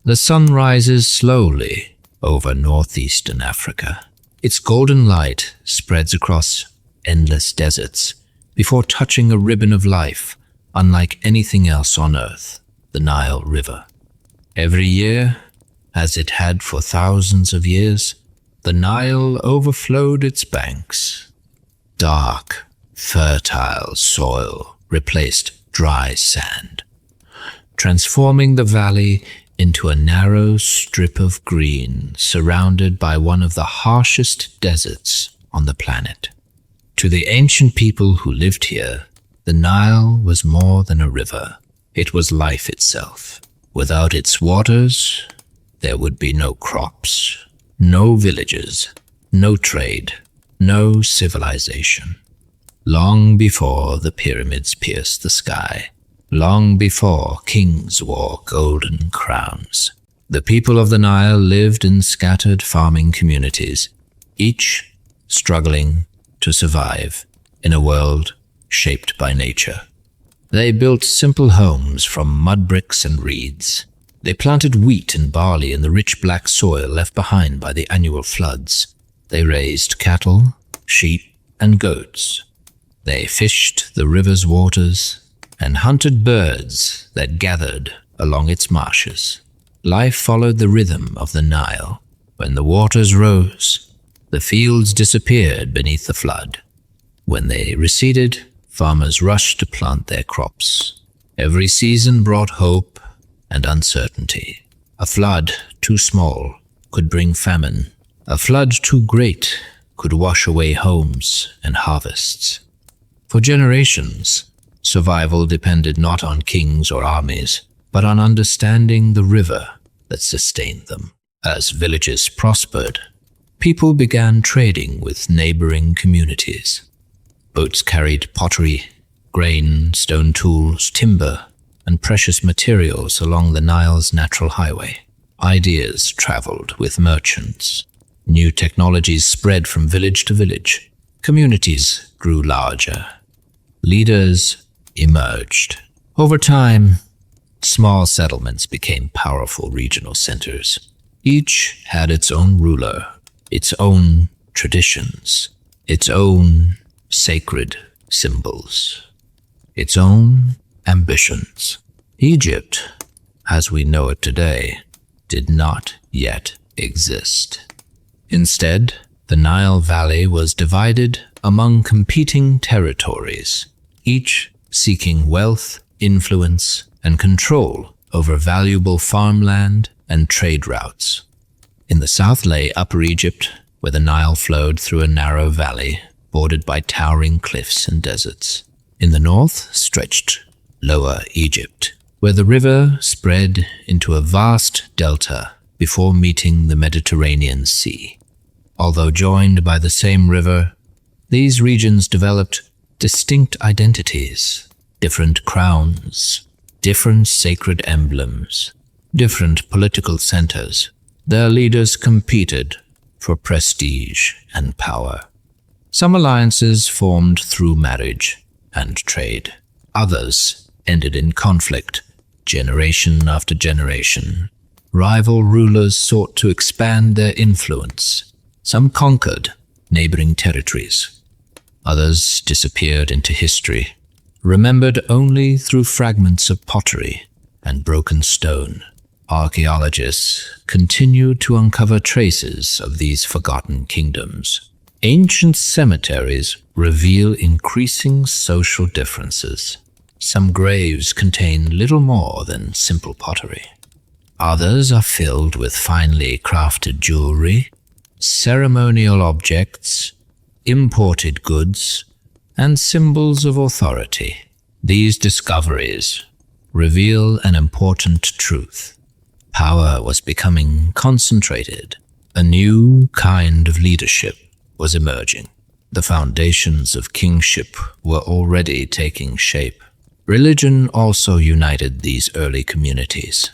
The sun rises slowly over northeastern Africa. Its golden light spreads across endless deserts before touching a ribbon of life unlike anything else on earth, the Nile River. Every year, as it had for thousands of years, the Nile overflowed its banks. Dark, fertile soil replaced dry sand, transforming the valley into a narrow strip of green surrounded by one of the harshest deserts on the planet. To the ancient people who lived here, the Nile was more than a river. It was life itself. Without its waters, there would be no crops, no villages, no trade, no civilization. Long before the pyramids pierced the sky, long before kings wore golden crowns, the people of the Nile lived in scattered farming communities, each struggling to survive in a world shaped by nature. They built simple homes from mud bricks and reeds. They planted wheat and barley in the rich black soil left behind by the annual floods. They raised cattle, sheep, and goats. They fished the river's waters and hunted birds that gathered along its marshes. Life followed the rhythm of the Nile. When the waters rose, the fields disappeared beneath the flood. When they receded, farmers rushed to plant their crops. Every season brought hope and uncertainty. A flood too small could bring famine. A flood too great could wash away homes and harvests. For generations, survival depended not on kings or armies, but on understanding the river that sustained them. As villages prospered, people began trading with neighboring communities. Boats carried pottery, grain, stone tools, timber, and precious materials along the Nile's natural highway. Ideas traveled with merchants. New technologies spread from village to village. Communities grew larger. Leaders emerged. Over time, small settlements became powerful regional centers. Each had its own ruler, its own traditions, its own sacred symbols, its own ambitions. Egypt, as we know it today, did not yet exist. Instead, the Nile Valley was divided among competing territories, each seeking wealth, influence, and control over valuable farmland and trade routes. In the south lay Upper Egypt, where the Nile flowed through a narrow valley bordered by towering cliffs and deserts. In the north stretched Lower Egypt, where the river spread into a vast delta before meeting the Mediterranean Sea. Although joined by the same river, these regions developed distinct identities, different crowns, different sacred emblems, different political centers. Their leaders competed for prestige and power. Some alliances formed through marriage and trade. Others ended in conflict, generation after generation. Rival rulers sought to expand their influence. Some conquered neighboring territories. Others disappeared into history, remembered only through fragments of pottery and broken stone. Archaeologists continue to uncover traces of these forgotten kingdoms. Ancient cemeteries reveal increasing social differences. Some graves contain little more than simple pottery. Others are filled with finely crafted jewelry, ceremonial objects, imported goods, and symbols of authority. These discoveries reveal an important truth. Power was becoming concentrated. A new kind of leadership was emerging. The foundations of kingship were already taking shape. Religion also united these early communities.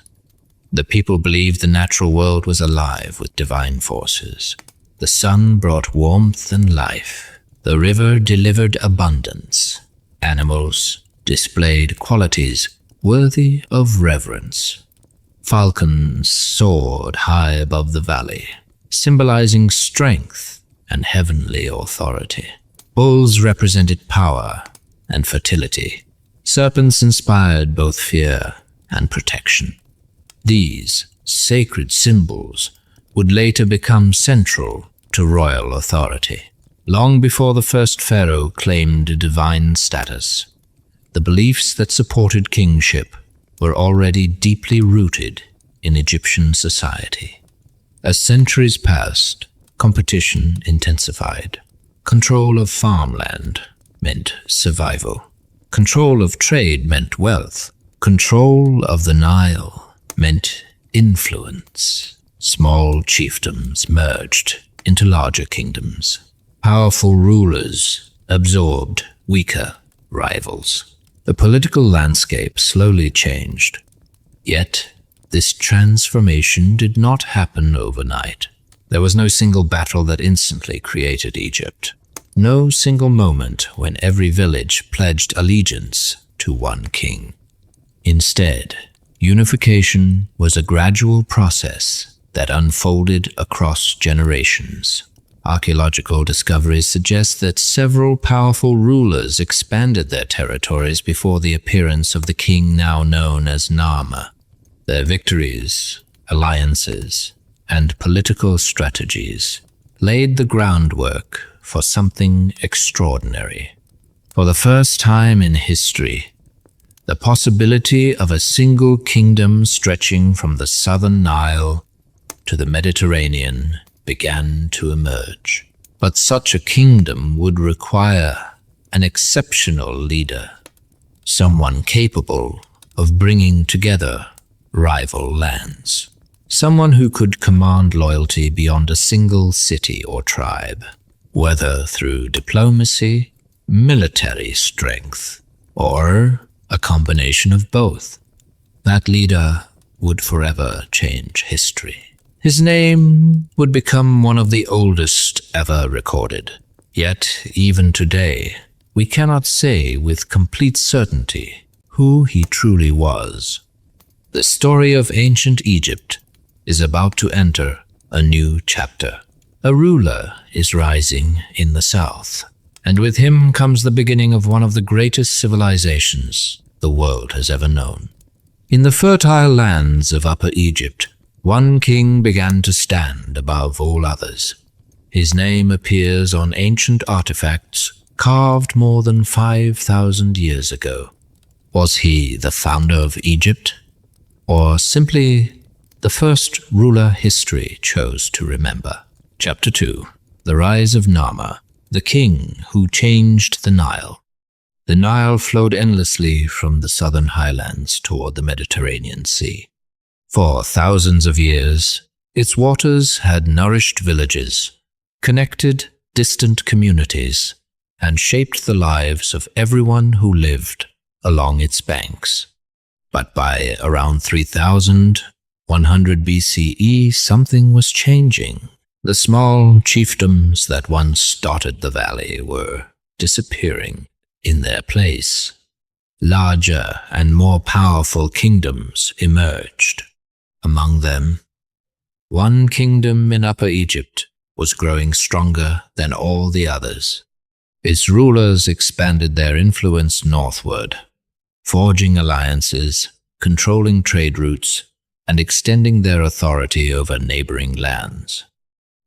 The people believed the natural world was alive with divine forces. The sun brought warmth and life. The river delivered abundance. Animals displayed qualities worthy of reverence. Falcons soared high above the valley, symbolizing strength and heavenly authority. Bulls represented power and fertility. Serpents inspired both fear and protection. These sacred symbols would later become central to royal authority. Long before the first pharaoh claimed divine status, the beliefs that supported kingship were already deeply rooted in Egyptian society. As centuries passed, competition intensified. Control of farmland meant survival. Control of trade meant wealth. Control of the Nile meant influence. Small chiefdoms merged into larger kingdoms. Powerful rulers absorbed weaker rivals. The political landscape slowly changed. Yet, this transformation did not happen overnight. There was no single battle that instantly created Egypt. No single moment when every village pledged allegiance to one king. Instead, unification was a gradual process that unfolded across generations. Archaeological discoveries suggest that several powerful rulers expanded their territories before the appearance of the king now known as Narmer. Their victories, alliances, and political strategies laid the groundwork for something extraordinary. For the first time in history, the possibility of a single kingdom stretching from the southern Nile to the Mediterranean began to emerge. But such a kingdom would require an exceptional leader, someone capable of bringing together rival lands, someone who could command loyalty beyond a single city or tribe, whether through diplomacy, military strength, or a combination of both. That leader would forever change history. His name would become one of the oldest ever recorded. Yet, even today, we cannot say with complete certainty who he truly was. The story of ancient Egypt is about to enter a new chapter. A ruler is rising in the south, and with him comes the beginning of one of the greatest civilizations the world has ever known. In the fertile lands of Upper Egypt, one king began to stand above all others. His name appears on ancient artifacts carved more than 5,000 years ago. Was he the founder of Egypt, or simply the first ruler history chose to remember? Chapter 2. The Rise of Narmer, the king who changed the Nile. The Nile flowed endlessly from the southern highlands toward the Mediterranean Sea. For thousands of years, its waters had nourished villages, connected distant communities, and shaped the lives of everyone who lived along its banks. But by around 3100 BCE, something was changing. The small chiefdoms that once dotted the valley were disappearing. In their place, larger and more powerful kingdoms emerged. Among them, one kingdom in Upper Egypt was growing stronger than all the others. Its rulers expanded their influence northward, forging alliances, controlling trade routes, and extending their authority over neighboring lands.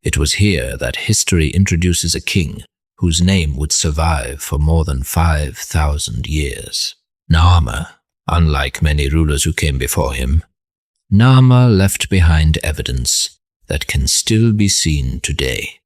It was here that history introduces a king whose name would survive for more than 5,000 years. Narmer, unlike many rulers who came before him, Narmer left behind evidence that can still be seen today.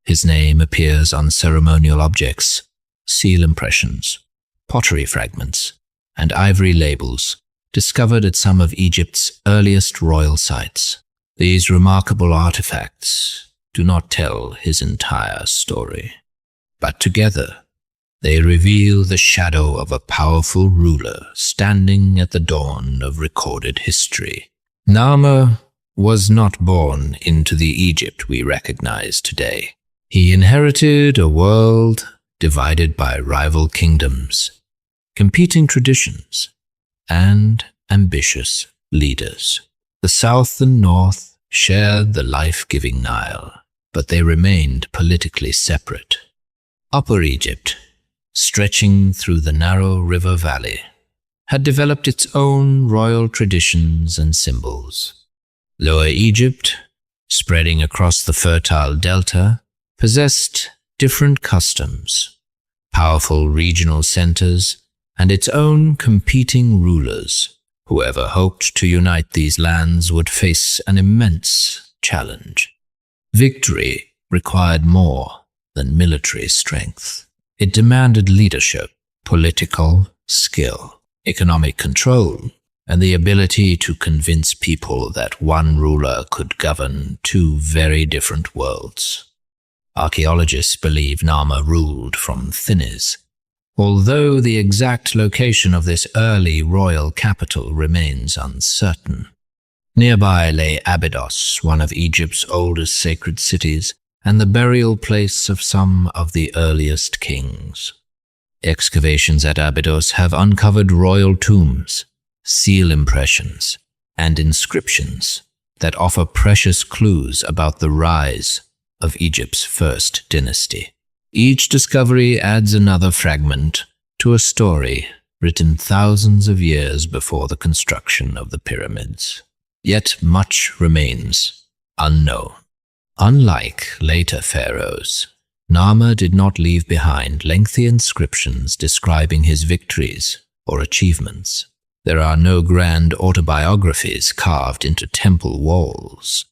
His name appears on ceremonial objects, seal impressions, pottery fragments, and ivory labels discovered at some of Egypt's earliest royal sites. These remarkable artifacts do not tell his entire story, but together they reveal the shadow of a powerful ruler standing at the dawn of recorded history. Narmer was not born into the Egypt we recognize today. He inherited a world divided by rival kingdoms, competing traditions, and ambitious leaders. The south and north shared the life-giving Nile, but they remained politically separate. Upper Egypt, stretching through the narrow river valley, had developed its own royal traditions and symbols. Lower Egypt, spreading across the fertile delta, possessed different customs, powerful regional centers, and its own competing rulers. Whoever hoped to unite these lands would face an immense challenge. Victory required more than military strength. It demanded leadership, political skill, economic control, and the ability to convince people that one ruler could govern two very different worlds. Archaeologists believe Narmer ruled from Thinis, although the exact location of this early royal capital remains uncertain. Nearby lay Abydos, one of Egypt's oldest sacred cities, and the burial place of some of the earliest kings. Excavations at Abydos have uncovered royal tombs, seal impressions, and inscriptions that offer precious clues about the rise of Egypt's first dynasty. Each discovery adds another fragment to a story written thousands of years before the construction of the pyramids. Yet much remains unknown. Unlike later pharaohs, Narmer did not leave behind lengthy inscriptions describing his victories or achievements. There are no grand autobiographies carved into temple walls,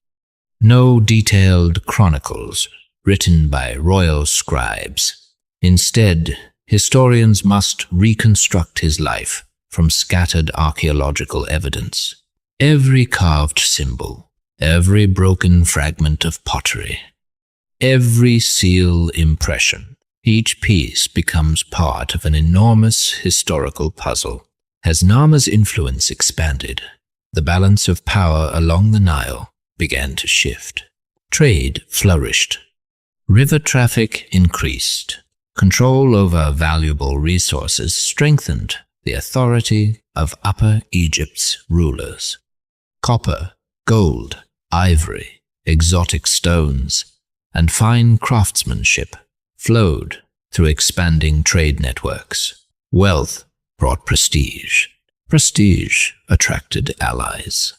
no detailed chronicles written by royal scribes. Instead, historians must reconstruct his life from scattered archaeological evidence. Every carved symbol, every broken fragment of pottery, every seal impression, each piece becomes part of an enormous historical puzzle. As Narmer's influence expanded, the balance of power along the Nile began to shift. Trade flourished. River traffic increased. Control over valuable resources strengthened the authority of Upper Egypt's rulers. Copper, gold, ivory, exotic stones, and fine craftsmanship flowed through expanding trade networks. Wealth brought prestige. Prestige attracted allies.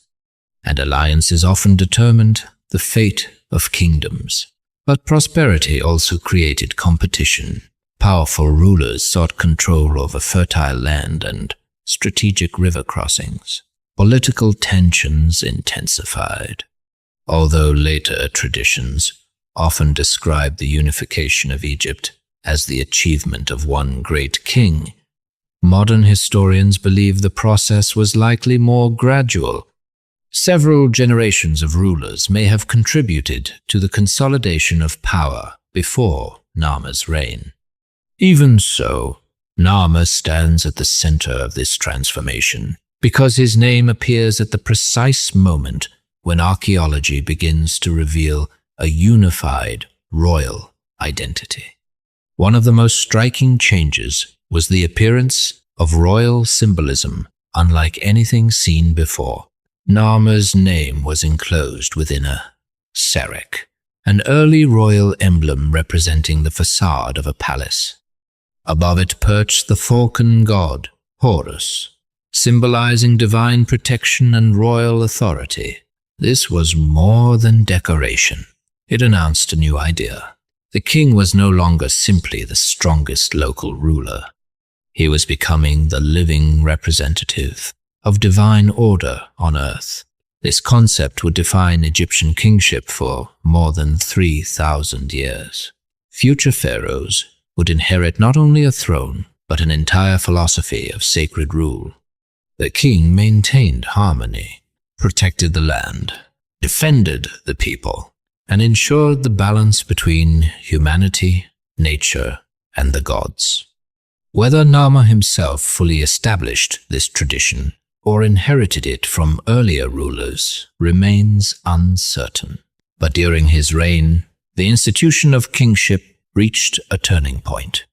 And alliances often determined the fate of kingdoms. But prosperity also created competition. Powerful rulers sought control over fertile land and strategic river crossings. Political tensions intensified. Although later traditions often describe the unification of Egypt as the achievement of one great king, modern historians believe the process was likely more gradual. Several generations of rulers may have contributed to the consolidation of power before Narmer's reign. Even so, Narmer stands at the center of this transformation because his name appears at the precise moment when archaeology begins to reveal a unified royal identity. One of the most striking changes was the appearance of royal symbolism unlike anything seen before. Narmer's name was enclosed within a sarek, an early royal emblem representing the facade of a palace. Above it perched the falcon god, Horus, symbolizing divine protection and royal authority. This was more than decoration. It announced a new idea. The king was no longer simply the strongest local ruler. He was becoming the living representative of divine order on earth. This concept would define Egyptian kingship for more than 3,000 years. Future pharaohs would inherit not only a throne, but an entire philosophy of sacred rule. The king maintained harmony, protected the land, defended the people, and ensured the balance between humanity, nature, and the gods. Whether Narmer himself fully established this tradition or inherited it from earlier rulers remains uncertain. But during his reign, the institution of kingship reached a turning point.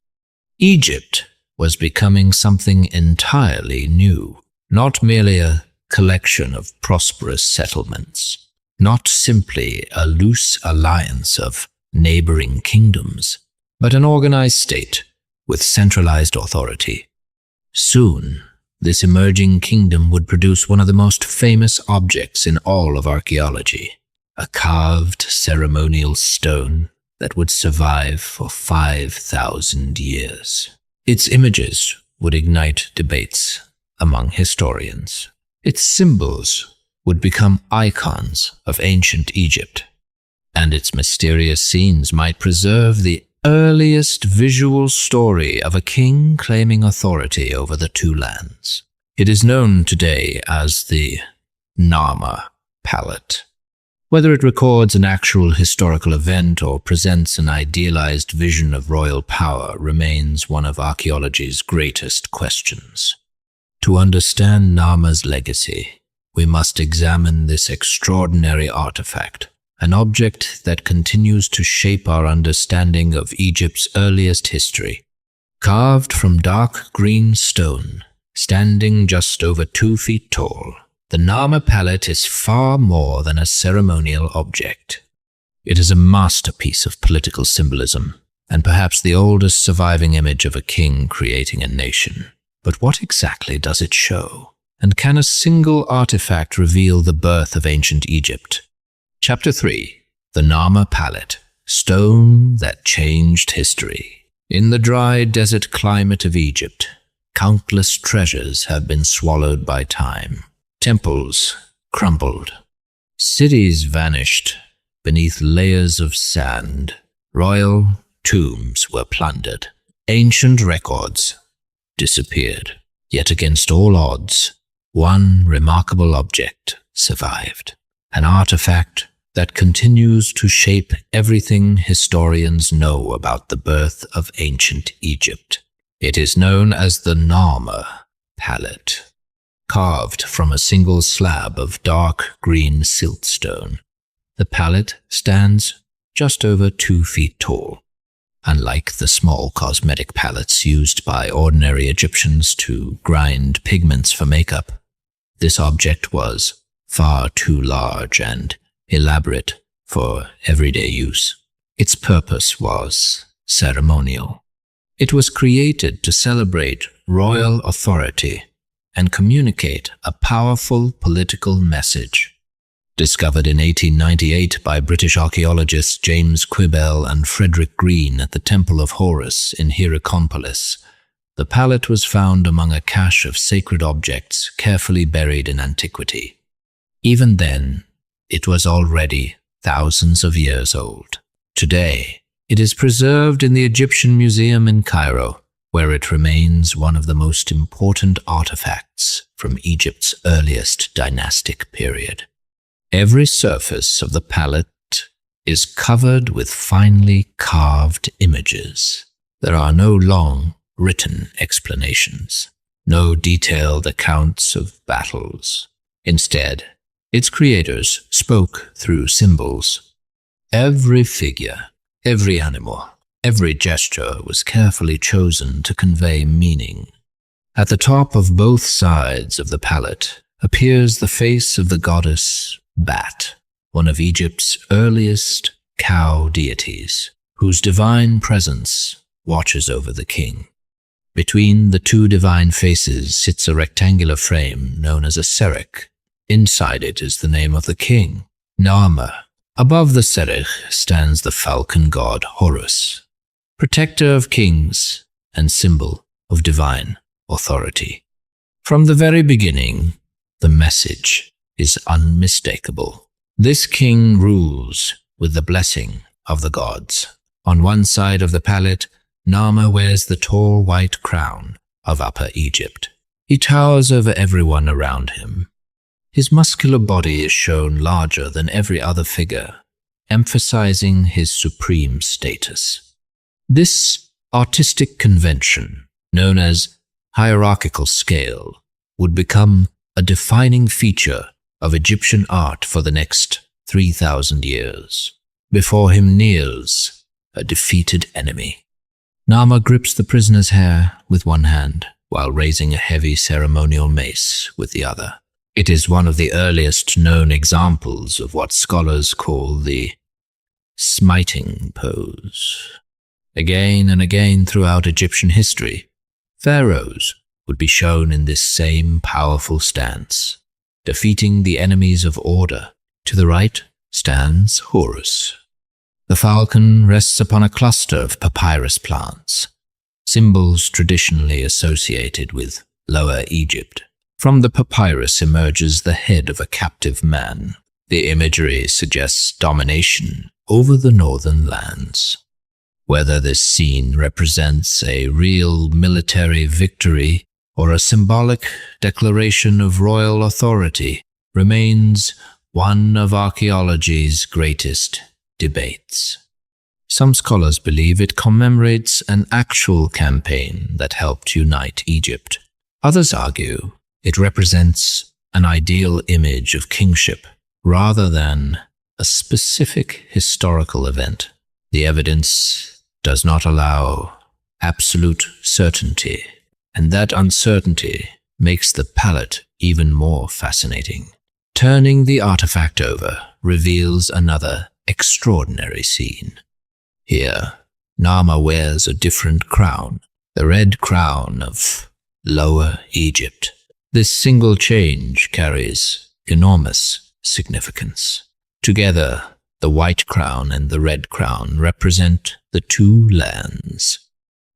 Egypt was becoming something entirely new, not merely a collection of prosperous settlements, not simply a loose alliance of neighboring kingdoms, but an organized state with centralized authority. Soon, this emerging kingdom would produce one of the most famous objects in all of archaeology, a carved ceremonial stone that would survive for 5,000 years. Its images would ignite debates among historians. Its symbols would become icons of ancient Egypt, and its mysterious scenes might preserve the earliest visual story of a king claiming authority over the two lands. It is known today as the Narmer Palette. Whether it records an actual historical event or presents an idealized vision of royal power remains one of archaeology's greatest questions. To understand Narmer's legacy, we must examine this extraordinary artifact, an object that continues to shape our understanding of Egypt's earliest history. Carved from dark green stone, standing just over 2 feet tall, the Narmer Palette is far more than a ceremonial object. It is a masterpiece of political symbolism, and perhaps the oldest surviving image of a king creating a nation. But what exactly does it show? And can a single artifact reveal the birth of ancient Egypt? Chapter 3. The Narmer Palette, Stone that Changed History. In the dry desert climate of Egypt, countless treasures have been swallowed by time. Temples crumbled. Cities vanished beneath layers of sand. Royal tombs were plundered. Ancient records disappeared. Yet against all odds, one remarkable object survived. An artifact that continues to shape everything historians know about the birth of ancient Egypt. It is known as the Narmer Palette, carved from a single slab of dark green siltstone. The palette stands just over 2 feet tall. Unlike the small cosmetic palettes used by ordinary Egyptians to grind pigments for makeup, this object was far too large and elaborate for everyday use. Its purpose was ceremonial. It was created to celebrate royal authority and communicate a powerful political message. Discovered in 1898 by British archaeologists James Quibell and Frederick Green at the Temple of Horus in Hierakonpolis, the palette was found among a cache of sacred objects carefully buried in antiquity. Even then, it was already thousands of years old. Today, it is preserved in the Egyptian Museum in Cairo, where it remains one of the most important artifacts from Egypt's earliest dynastic period. Every surface of the palette is covered with finely carved images. There are no long, written explanations, no detailed accounts of battles. Instead, its creators spoke through symbols. Every figure, every animal, every gesture was carefully chosen to convey meaning. At the top of both sides of the palette appears the face of the goddess Bat, one of Egypt's earliest cow deities, whose divine presence watches over the king. Between the two divine faces sits a rectangular frame known as a serech. Inside it is the name of the king, Narmer. Above the serech stands the falcon god Horus, protector of kings and symbol of divine authority. From the very beginning, the message is unmistakable. This king rules with the blessing of the gods. On one side of the palette, Narmer wears the tall white crown of Upper Egypt. He towers over everyone around him. His muscular body is shown larger than every other figure, emphasizing his supreme status. This artistic convention, known as hierarchical scale, would become a defining feature of Egyptian art for the next 3,000 years. Before him kneels a defeated enemy. Narmer grips the prisoner's hair with one hand, while raising a heavy ceremonial mace with the other. It is one of the earliest known examples of what scholars call the smiting pose. Again and again throughout Egyptian history, pharaohs would be shown in this same powerful stance, defeating the enemies of order. To the right stands Horus. The falcon rests upon a cluster of papyrus plants, symbols traditionally associated with Lower Egypt. From the papyrus emerges the head of a captive man. The imagery suggests domination over the northern lands. Whether this scene represents a real military victory or a symbolic declaration of royal authority remains one of archaeology's greatest debates. Some scholars believe it commemorates an actual campaign that helped unite Egypt. Others argue it represents an ideal image of kingship rather than a specific historical event. The evidence does not allow absolute certainty, and that uncertainty makes the palette even more fascinating. Turning the artifact over reveals another extraordinary scene. Here, Narmer wears a different crown, the red crown of Lower Egypt. This single change carries enormous significance. Together, the white crown and the red crown represent the two lands.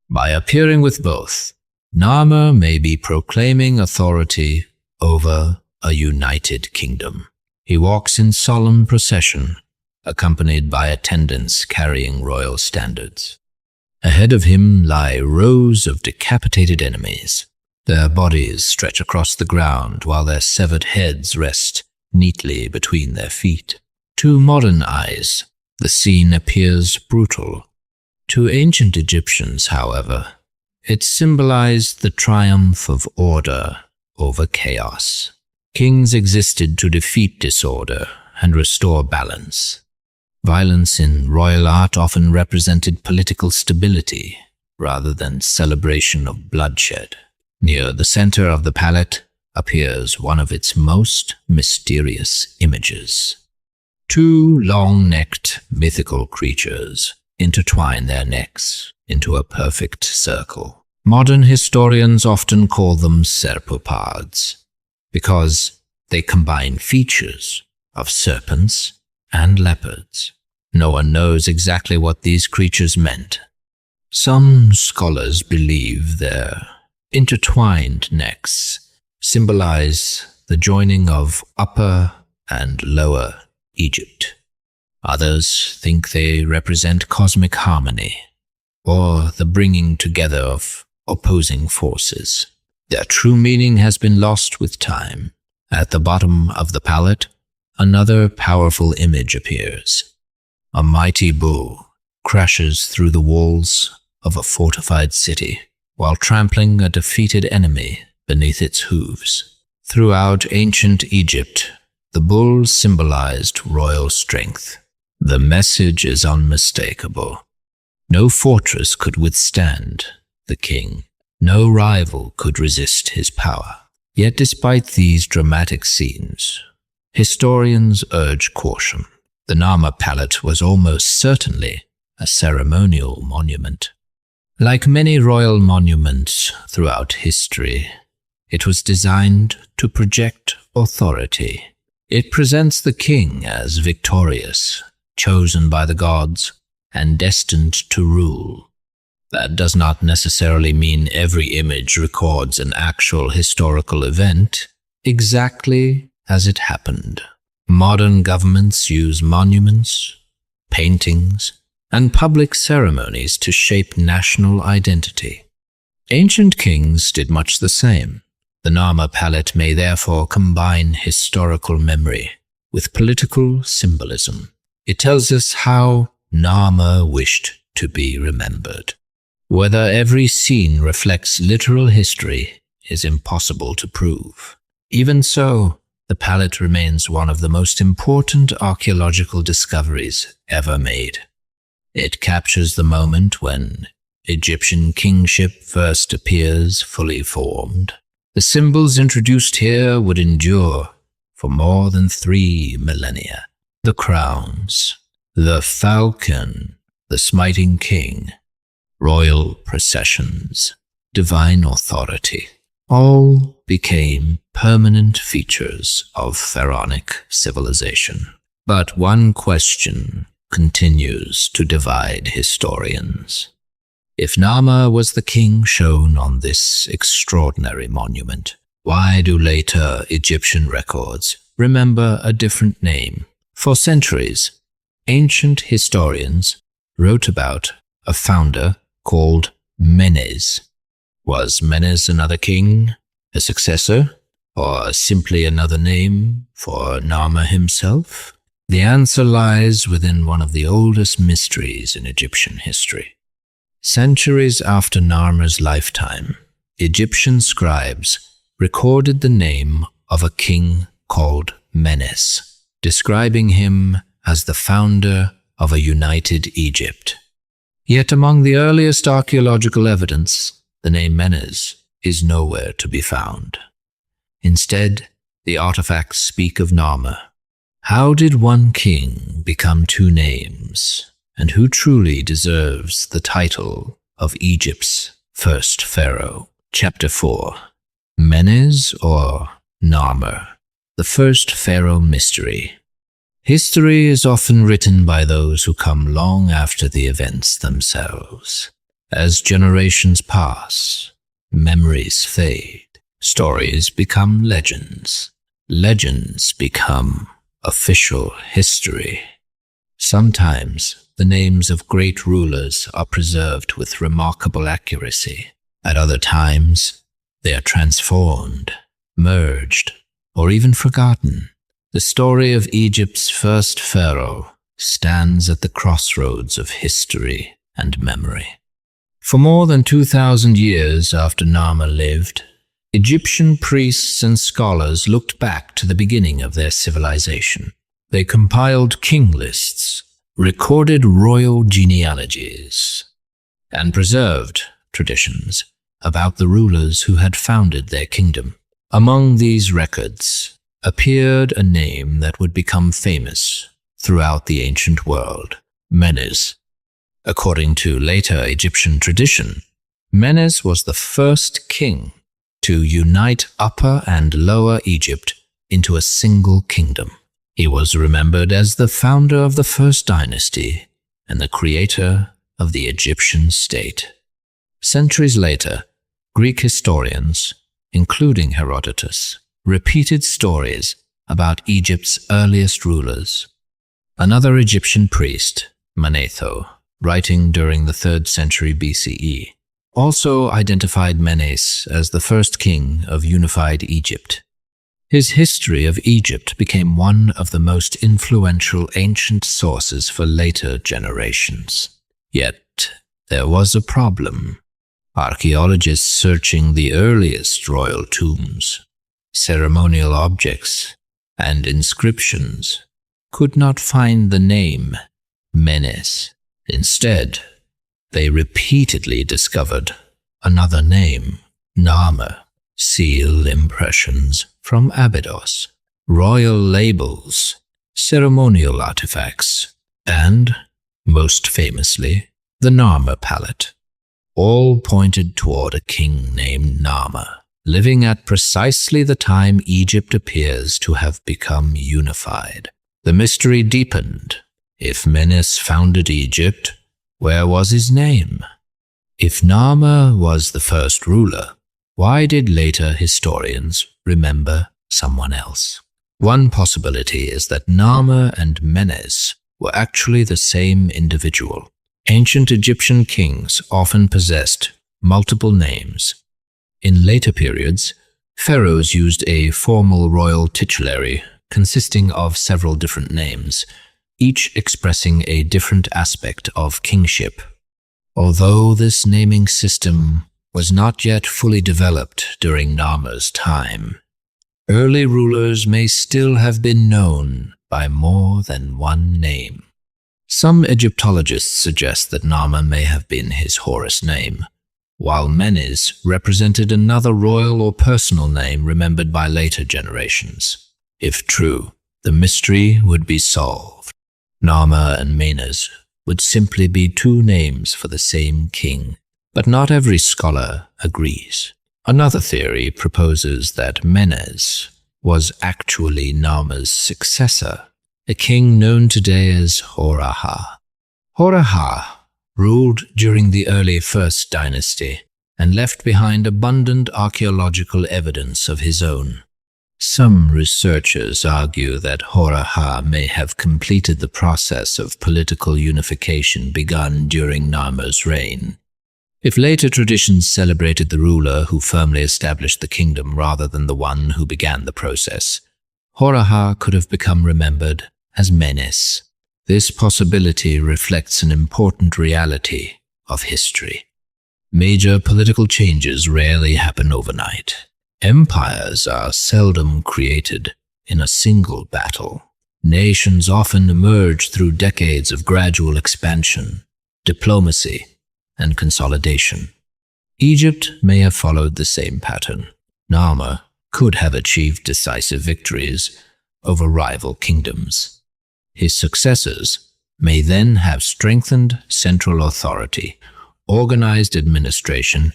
By appearing with both, Narmer may be proclaiming authority over a united kingdom. He walks in solemn procession, accompanied by attendants carrying royal standards. Ahead of him lie rows of decapitated enemies. Their bodies stretch across the ground while their severed heads rest neatly between their feet. To modern eyes, the scene appears brutal. To ancient Egyptians, however, it symbolized the triumph of order over chaos. Kings existed to defeat disorder and restore balance. Violence in royal art often represented political stability rather than celebration of bloodshed. Near the center of the palette appears one of its most mysterious images. Two long-necked mythical creatures intertwine their necks into a perfect circle. Modern historians often call them serpopods because they combine features of serpents and leopards. No one knows exactly what these creatures meant. Some scholars believe their intertwined necks symbolize the joining of Upper and Lower Egypt. Others think they represent cosmic harmony or the bringing together of opposing forces. Their true meaning has been lost with time. At the bottom of the palette, another powerful image appears. A mighty bull crashes through the walls of a fortified city while trampling a defeated enemy beneath its hooves. Throughout ancient Egypt, the bull symbolized royal strength. The message is unmistakable. No fortress could withstand the king. No rival could resist his power. Yet despite these dramatic scenes, historians urge caution. The Narmer Palette was almost certainly a ceremonial monument. Like many royal monuments throughout history, it was designed to project authority. It presents the king as victorious, chosen by the gods, and destined to rule. That does not necessarily mean every image records an actual historical event exactly as it happened. Modern governments use monuments, paintings, and public ceremonies to shape national identity. Ancient kings did much the same. The Narmer Palette may therefore combine historical memory with political symbolism. It tells us how Narmer wished to be remembered. Whether every scene reflects literal history is impossible to prove. Even so, the palette remains one of the most important archaeological discoveries ever made. It captures the moment when Egyptian kingship first appears fully formed, The symbols introduced here would endure for more than 3 millennia. The crowns, the falcon, the smiting king, royal processions, divine authority, all became permanent features of pharaonic civilization. But one question continues to divide historians. If Narmer was the king shown on this extraordinary monument, why do later Egyptian records remember a different name? For centuries, ancient historians wrote about a founder called Menes. Was Menes another king, a successor, or simply another name for Narmer himself? The answer lies within one of the oldest mysteries in Egyptian history. Centuries after Narmer's lifetime, Egyptian scribes recorded the name of a king called Menes, describing him as the founder of a united Egypt. Yet among the earliest archaeological evidence, the name Menes is nowhere to be found. Instead, the artifacts speak of Narmer. How did one king become 2 names, and who truly deserves the title of Egypt's first pharaoh? Chapter 4. Menes or Narmer, the first pharaoh mystery. History is often written by those who come long after the events themselves. As generations pass, memories fade, stories become legends, legends become official history. Sometimes the names of great rulers are preserved with remarkable accuracy. At other times, they are transformed, merged, or even forgotten. The story of Egypt's first pharaoh stands at the crossroads of history and memory. For more than 2,000 years after Narmer lived, Egyptian priests and scholars looked back to the beginning of their civilization. They compiled king lists, recorded royal genealogies, and preserved traditions about the rulers who had founded their kingdom. Among these records appeared a name that would become famous throughout the ancient world: Menes. According to later Egyptian tradition, Menes was the first king to unite Upper and Lower Egypt into a single kingdom. He was remembered as the founder of the first dynasty and the creator of the Egyptian state. Centuries later, Greek historians, including Herodotus, repeated stories about Egypt's earliest rulers. Another Egyptian priest, Manetho, writing during the 3rd century BCE, also identified Menes as the first king of unified Egypt. His history of Egypt became one of the most influential ancient sources for later generations. Yet, there was a problem. Archaeologists searching the earliest royal tombs, ceremonial objects, and inscriptions could not find the name Menes. Instead, they repeatedly discovered another name, Narmer, seal impressions from Abydos, royal labels, ceremonial artifacts, and, most famously, the Narmer Palette. All pointed toward a king named Narmer, living at precisely the time Egypt appears to have become unified. The mystery deepened. If Menes founded Egypt, where was his name? If Narmer was the first ruler, why did later historians remember someone else? One possibility is that Narmer and Menes were actually the same individual. Ancient Egyptian kings often possessed multiple names. In later periods, pharaohs used a formal royal titulary consisting of several different names, each expressing a different aspect of kingship. Although this naming system was not yet fully developed during Narmer's time, early rulers may still have been known by more than one name. Some Egyptologists suggest that Narmer may have been his Horus name, while Menes represented another royal or personal name remembered by later generations. If true, the mystery would be solved. Narmer and Menes would simply be two names for the same king, but not every scholar agrees. Another theory proposes that Menes was actually Narmer's successor, a king known today as Horaha. Horaha ruled during the early First Dynasty and left behind abundant archaeological evidence of his own. Some researchers argue that Horaha may have completed the process of political unification begun during Narmer's reign. If later traditions celebrated the ruler who firmly established the kingdom rather than the one who began the process, Horaha could have become remembered as Menes. This possibility reflects an important reality of history. Major political changes rarely happen overnight. Empires are seldom created in a single battle. Nations often emerge through decades of gradual expansion, diplomacy, and consolidation. Egypt may have followed the same pattern. Narmer could have achieved decisive victories over rival kingdoms. His successors may then have strengthened central authority, organized administration,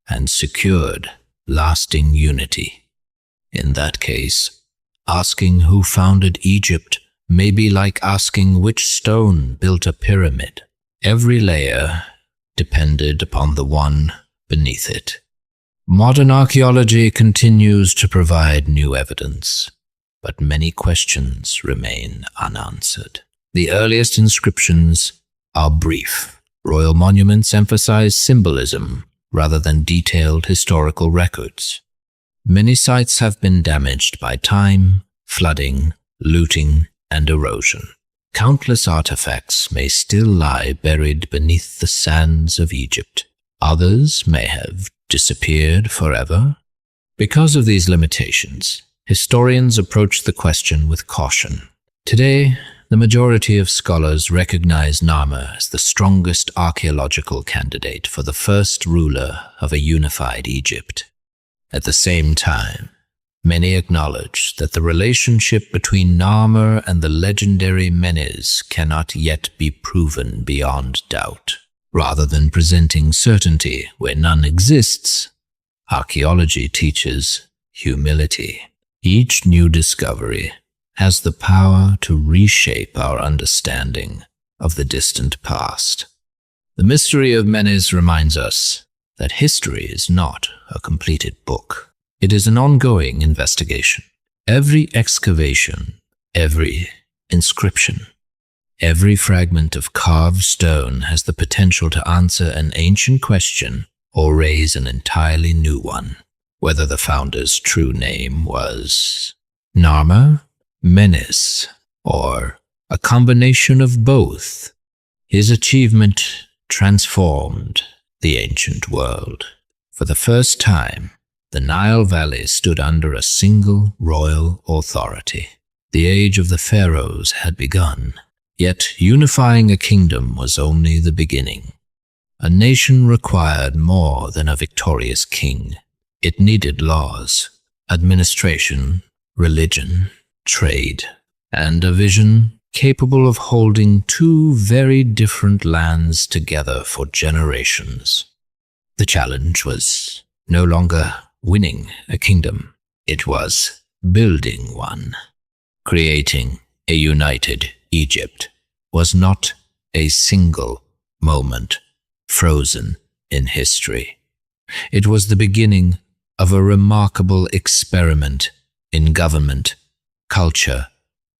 and secured lasting unity. In that case, asking who founded Egypt may be like asking which stone built a pyramid. Every layer depended upon the one beneath it. Modern archaeology continues to provide new evidence, but many questions remain unanswered. The earliest inscriptions are brief. Royal monuments emphasize symbolism rather than detailed historical records. Many sites have been damaged by time, flooding, looting, and erosion. Countless artifacts may still lie buried beneath the sands of Egypt. Others may have disappeared forever. Because of these limitations, historians approach the question with caution. Today, the majority of scholars recognize Narmer as the strongest archaeological candidate for the first ruler of a unified Egypt. At the same time, many acknowledge that the relationship between Narmer and the legendary Menes cannot yet be proven beyond doubt. Rather than presenting certainty where none exists, archaeology teaches humility. Each new discovery has the power to reshape our understanding of the distant past. The mystery of Menes reminds us that history is not a completed book. It is an ongoing investigation. Every excavation, every inscription, every fragment of carved stone has the potential to answer an ancient question or raise an entirely new one. Whether the founder's true name was Narmer, Menes, or a combination of both, his achievement transformed the ancient world. For the first time, the Nile Valley stood under a single royal authority. The age of the pharaohs had begun, yet unifying a kingdom was only the beginning. A nation required more than a victorious king. It needed laws, administration, religion, trade, and a vision capable of holding two very different lands together for generations. The challenge was no longer winning a kingdom. It was building one. Creating a united Egypt was not a single moment frozen in history. It was the beginning of a remarkable experiment in government, culture,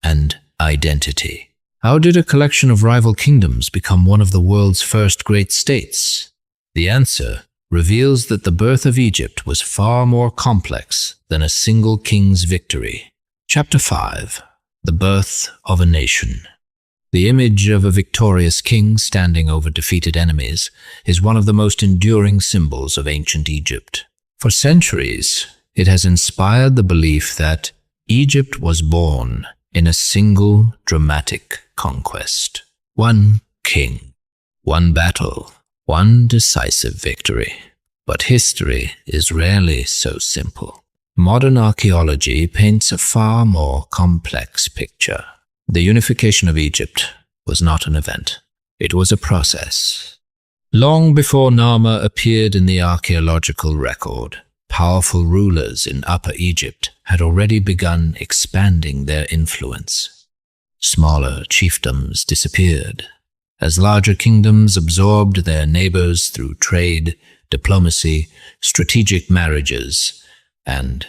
and identity. How did a collection of rival kingdoms become one of the world's first great states? The answer reveals that the birth of Egypt was far more complex than a single king's victory. Chapter 5. The Birth of a Nation. The image of a victorious king standing over defeated enemies is one of the most enduring symbols of ancient Egypt. For centuries, it has inspired the belief that Egypt was born in a single dramatic conquest. One king, one battle, one decisive victory. But history is rarely so simple. Modern archaeology paints a far more complex picture. The unification of Egypt was not an event. It was a process. Long before Narmer appeared in the archaeological record, powerful rulers in Upper Egypt had already begun expanding their influence. Smaller chiefdoms disappeared, as larger kingdoms absorbed their neighbors through trade, diplomacy, strategic marriages, and,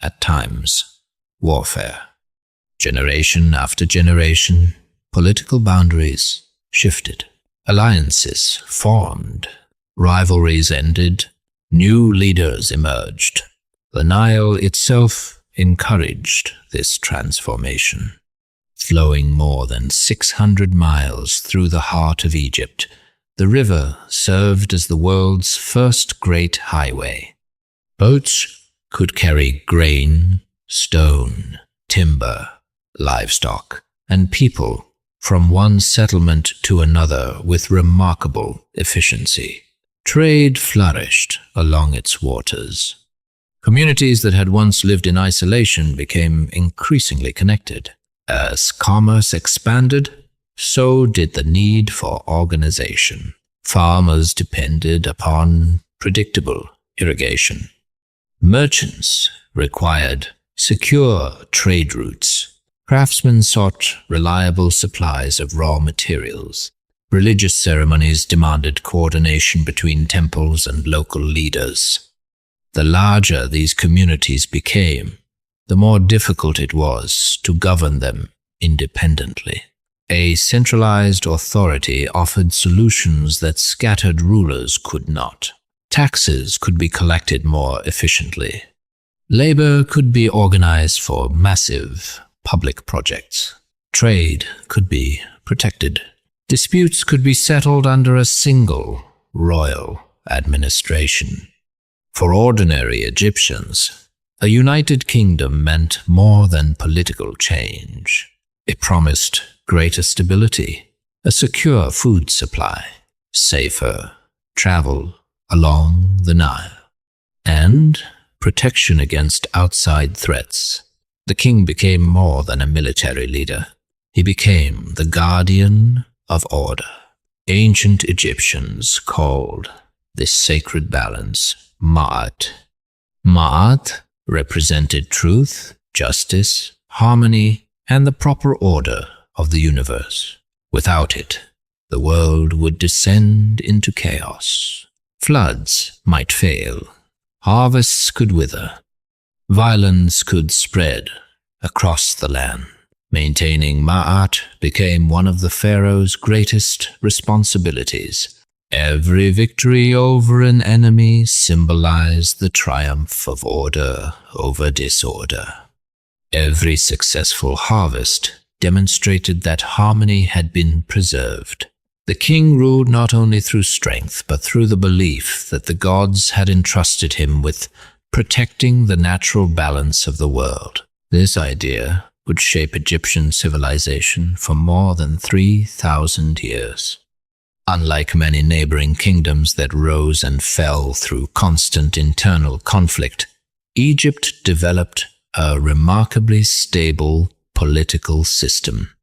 at times, warfare. Generation after generation, political boundaries shifted. Alliances formed. Rivalries ended. New leaders emerged. The Nile itself encouraged this transformation. Flowing more than 600 miles through the heart of Egypt, the river served as the world's first great highway. Boats could carry grain, stone, timber, livestock, and people from one settlement to another with remarkable efficiency. Trade flourished along its waters. Communities that had once lived in isolation became increasingly connected. As commerce expanded, so did the need for organization. Farmers depended upon predictable irrigation. Merchants required secure trade routes. Craftsmen sought reliable supplies of raw materials. Religious ceremonies demanded coordination between temples and local leaders. The larger these communities became, the more difficult it was to govern them independently. A centralized authority offered solutions that scattered rulers could not. Taxes could be collected more efficiently. Labor could be organized for massive public projects. Trade could be protected. Disputes could be settled under a single royal administration. For ordinary Egyptians, a united kingdom meant more than political change. It promised greater stability, a secure food supply, safer travel along the Nile, and protection against outside threats. The king became more than a military leader. He became the guardian of order. Ancient Egyptians called this sacred balance Ma'at. Ma'at represented truth, justice, harmony, and the proper order of the universe. Without it, the world would descend into chaos. Floods might fail. Harvests could wither. Violence could spread across the land. Maintaining Ma'at became one of the pharaoh's greatest responsibilities. Every victory over an enemy symbolized the triumph of order over disorder. Every successful harvest demonstrated that harmony had been preserved. The king ruled not only through strength, but through the belief that the gods had entrusted him with protecting the natural balance of the world. This idea would shape Egyptian civilization for more than 3,000 years. Unlike many neighboring kingdoms that rose and fell through constant internal conflict, Egypt developed a remarkably stable political system.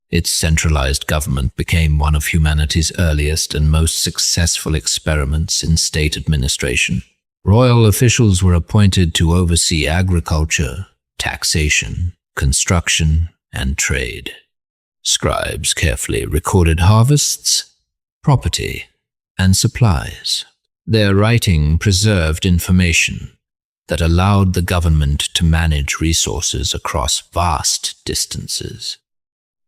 Its centralized government became one of humanity's earliest and most successful experiments in state administration. Royal officials were appointed to oversee agriculture, taxation, construction, and trade. Scribes carefully recorded harvests, property, and supplies. Their writing preserved information that allowed the government to manage resources across vast distances.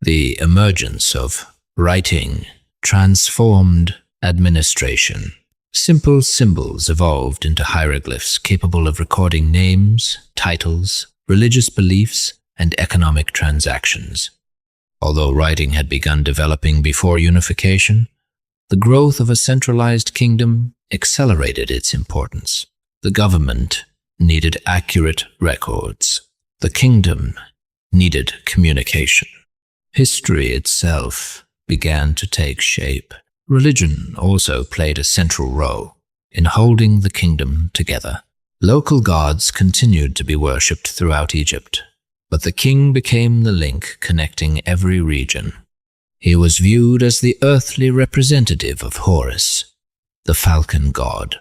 The emergence of writing transformed administration. Simple symbols evolved into hieroglyphs capable of recording names, titles, religious beliefs, and economic transactions. Although writing had begun developing before unification, the growth of a centralized kingdom accelerated its importance. The government needed accurate records. The kingdom needed communication. History itself began to take shape. Religion also played a central role. in holding the kingdom together. Local gods continued to be worshipped throughout Egypt, but the king became the link connecting every region. He was viewed as the earthly representative of Horus, the falcon god,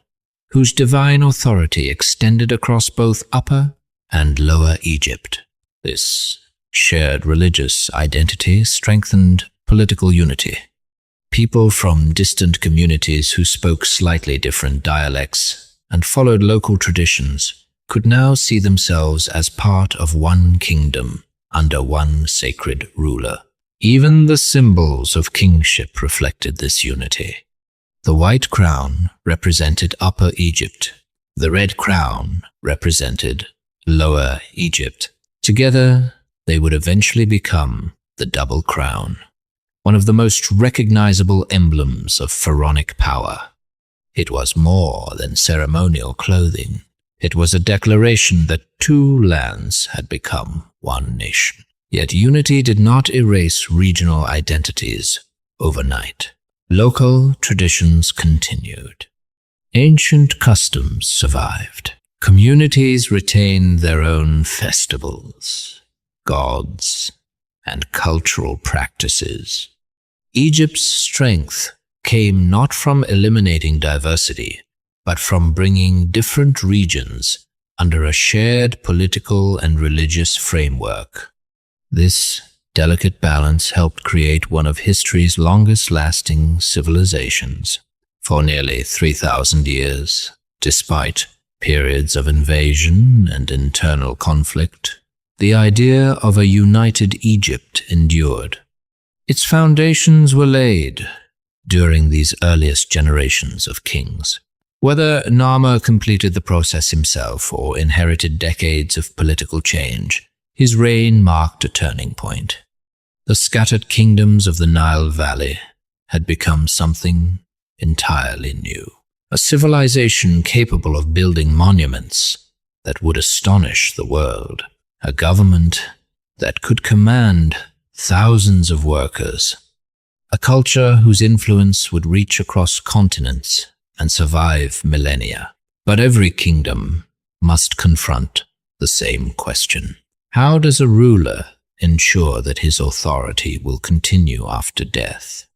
whose divine authority extended across both Upper and Lower Egypt. This shared religious identity strengthened political unity. People from distant communities who spoke slightly different dialects and followed local traditions could now see themselves as part of one kingdom under one sacred ruler. Even the symbols of kingship reflected this unity. The white crown represented Upper Egypt. The red crown represented Lower Egypt. Together, they would eventually become the double crown, one of the most recognizable emblems of pharaonic power. It was more than ceremonial clothing. It was a declaration that two lands had become one nation. Yet unity did not erase regional identities overnight. Local traditions continued. Ancient customs survived. Communities retained their own festivals, gods, and cultural practices. Egypt's strength came not from eliminating diversity, but from bringing different regions under a shared political and religious framework. This delicate balance helped create one of history's longest-lasting civilizations. For nearly 3,000 years, despite periods of invasion and internal conflict, the idea of a united Egypt endured. Its foundations were laid during these earliest generations of kings. Whether Narmer completed the process himself or inherited decades of political change, his reign marked a turning point. The scattered kingdoms of the Nile Valley had become something entirely new. A civilization capable of building monuments that would astonish the world. A government that could command thousands of workers. A culture whose influence would reach across continents and survive millennia. But every kingdom must confront the same question. How does a ruler ensure that his authority will continue after death?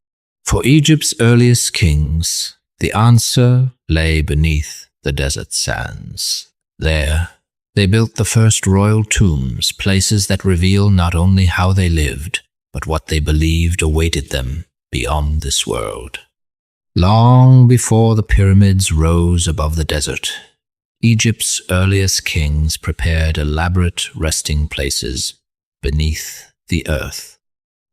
For Egypt's earliest kings, the answer lay beneath the desert sands. There, they built the first royal tombs, places that reveal not only how they lived, but what they believed awaited them beyond this world. Long before the pyramids rose above the desert, Egypt's earliest kings prepared elaborate resting places beneath the earth.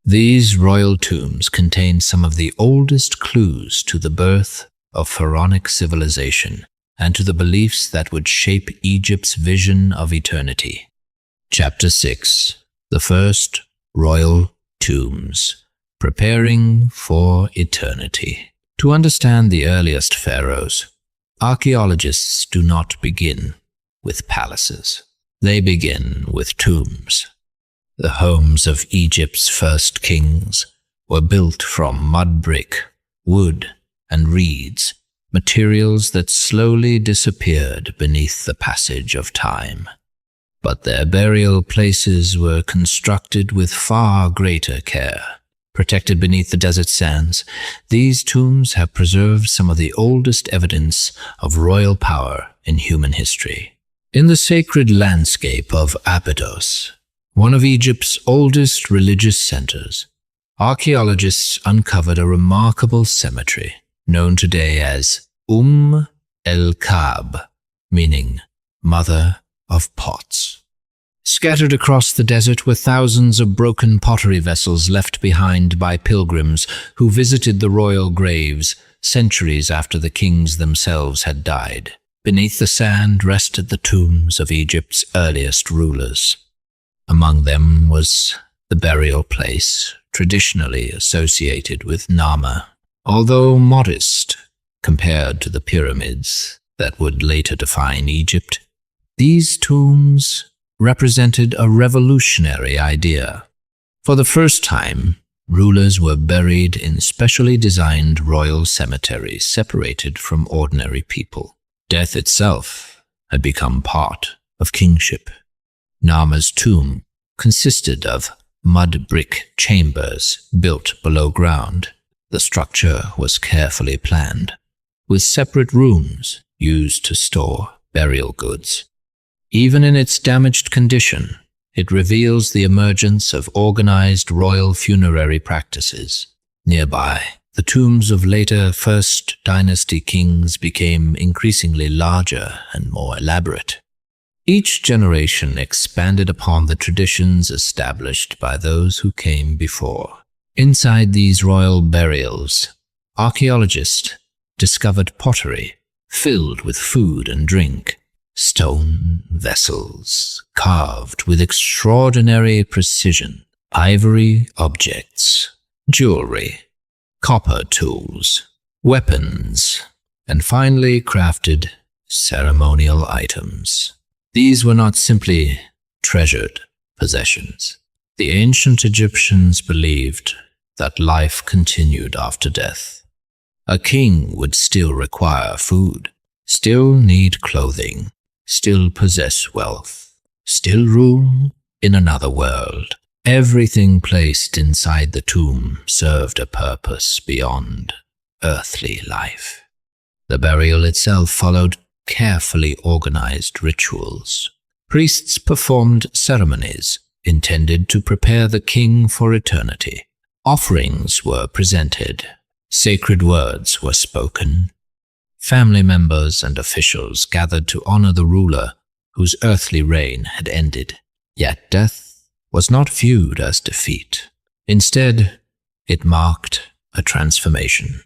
These royal tombs contain some of the oldest clues to the birth of pharaonic civilization and to the beliefs that would shape Egypt's vision of eternity. Chapter 6. The First Royal Tombs. Preparing for Eternity. To understand the earliest pharaohs, archaeologists do not begin with palaces. They begin with tombs. The homes of Egypt's first kings were built from mud brick, wood, and reeds, materials that slowly disappeared beneath the passage of time. But their burial places were constructed with far greater care. Protected beneath the desert sands, these tombs have preserved some of the oldest evidence of royal power in human history. In the sacred landscape of Abydos, one of Egypt's oldest religious centers, archaeologists uncovered a remarkable cemetery known today as el-Kab, meaning Mother of Pots. Scattered across the desert were thousands of broken pottery vessels left behind by pilgrims who visited the royal graves centuries after the kings themselves had died. Beneath the sand rested the tombs of Egypt's earliest rulers. Among them was the burial place traditionally associated with Narmer. Although modest compared to the pyramids that would later define Egypt, these tombs represented a revolutionary idea. For the first time, rulers were buried in specially designed royal cemeteries separated from ordinary people. Death itself had become part of kingship. Narmer's tomb consisted of mud brick chambers built below ground. The structure was carefully planned, with separate rooms used to store burial goods. Even in its damaged condition, it reveals the emergence of organized royal funerary practices. Nearby, the tombs of later First Dynasty kings became increasingly larger and more elaborate. Each generation expanded upon the traditions established by those who came before. Inside these royal burials, archaeologists discovered pottery filled with food and drink, stone vessels carved with extraordinary precision, ivory objects, jewelry, copper tools, weapons, and finely crafted ceremonial items. These were not simply treasured possessions. The ancient Egyptians believed that life continued after death. A king would still require food, still need clothing, still possess wealth, still rule in another world. Everything placed inside the tomb served a purpose beyond earthly life. The burial itself followed carefully organized rituals. Priests performed ceremonies intended to prepare the king for eternity. Offerings were presented, sacred words were spoken. Family members and officials gathered to honor the ruler whose earthly reign had ended. Yet death was not viewed as defeat. Instead, it marked a transformation.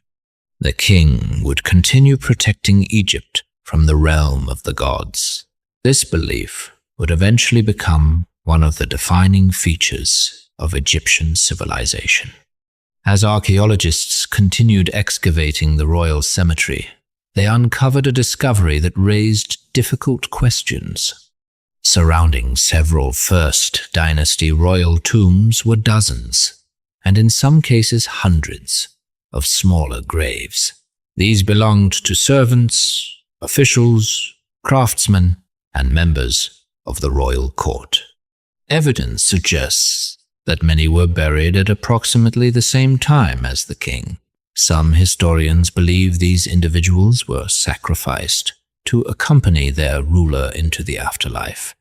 The king would continue protecting Egypt from the realm of the gods. This belief would eventually become one of the defining features of Egyptian civilization. As archaeologists continued excavating the royal cemetery, they uncovered a discovery that raised difficult questions. Surrounding several First Dynasty royal tombs were dozens, and in some cases hundreds, of smaller graves. These belonged to servants, officials, craftsmen, and members of the royal court. Evidence suggests that many were buried at approximately the same time as the king. Some historians believe these individuals were sacrificed to accompany their ruler into the afterlife.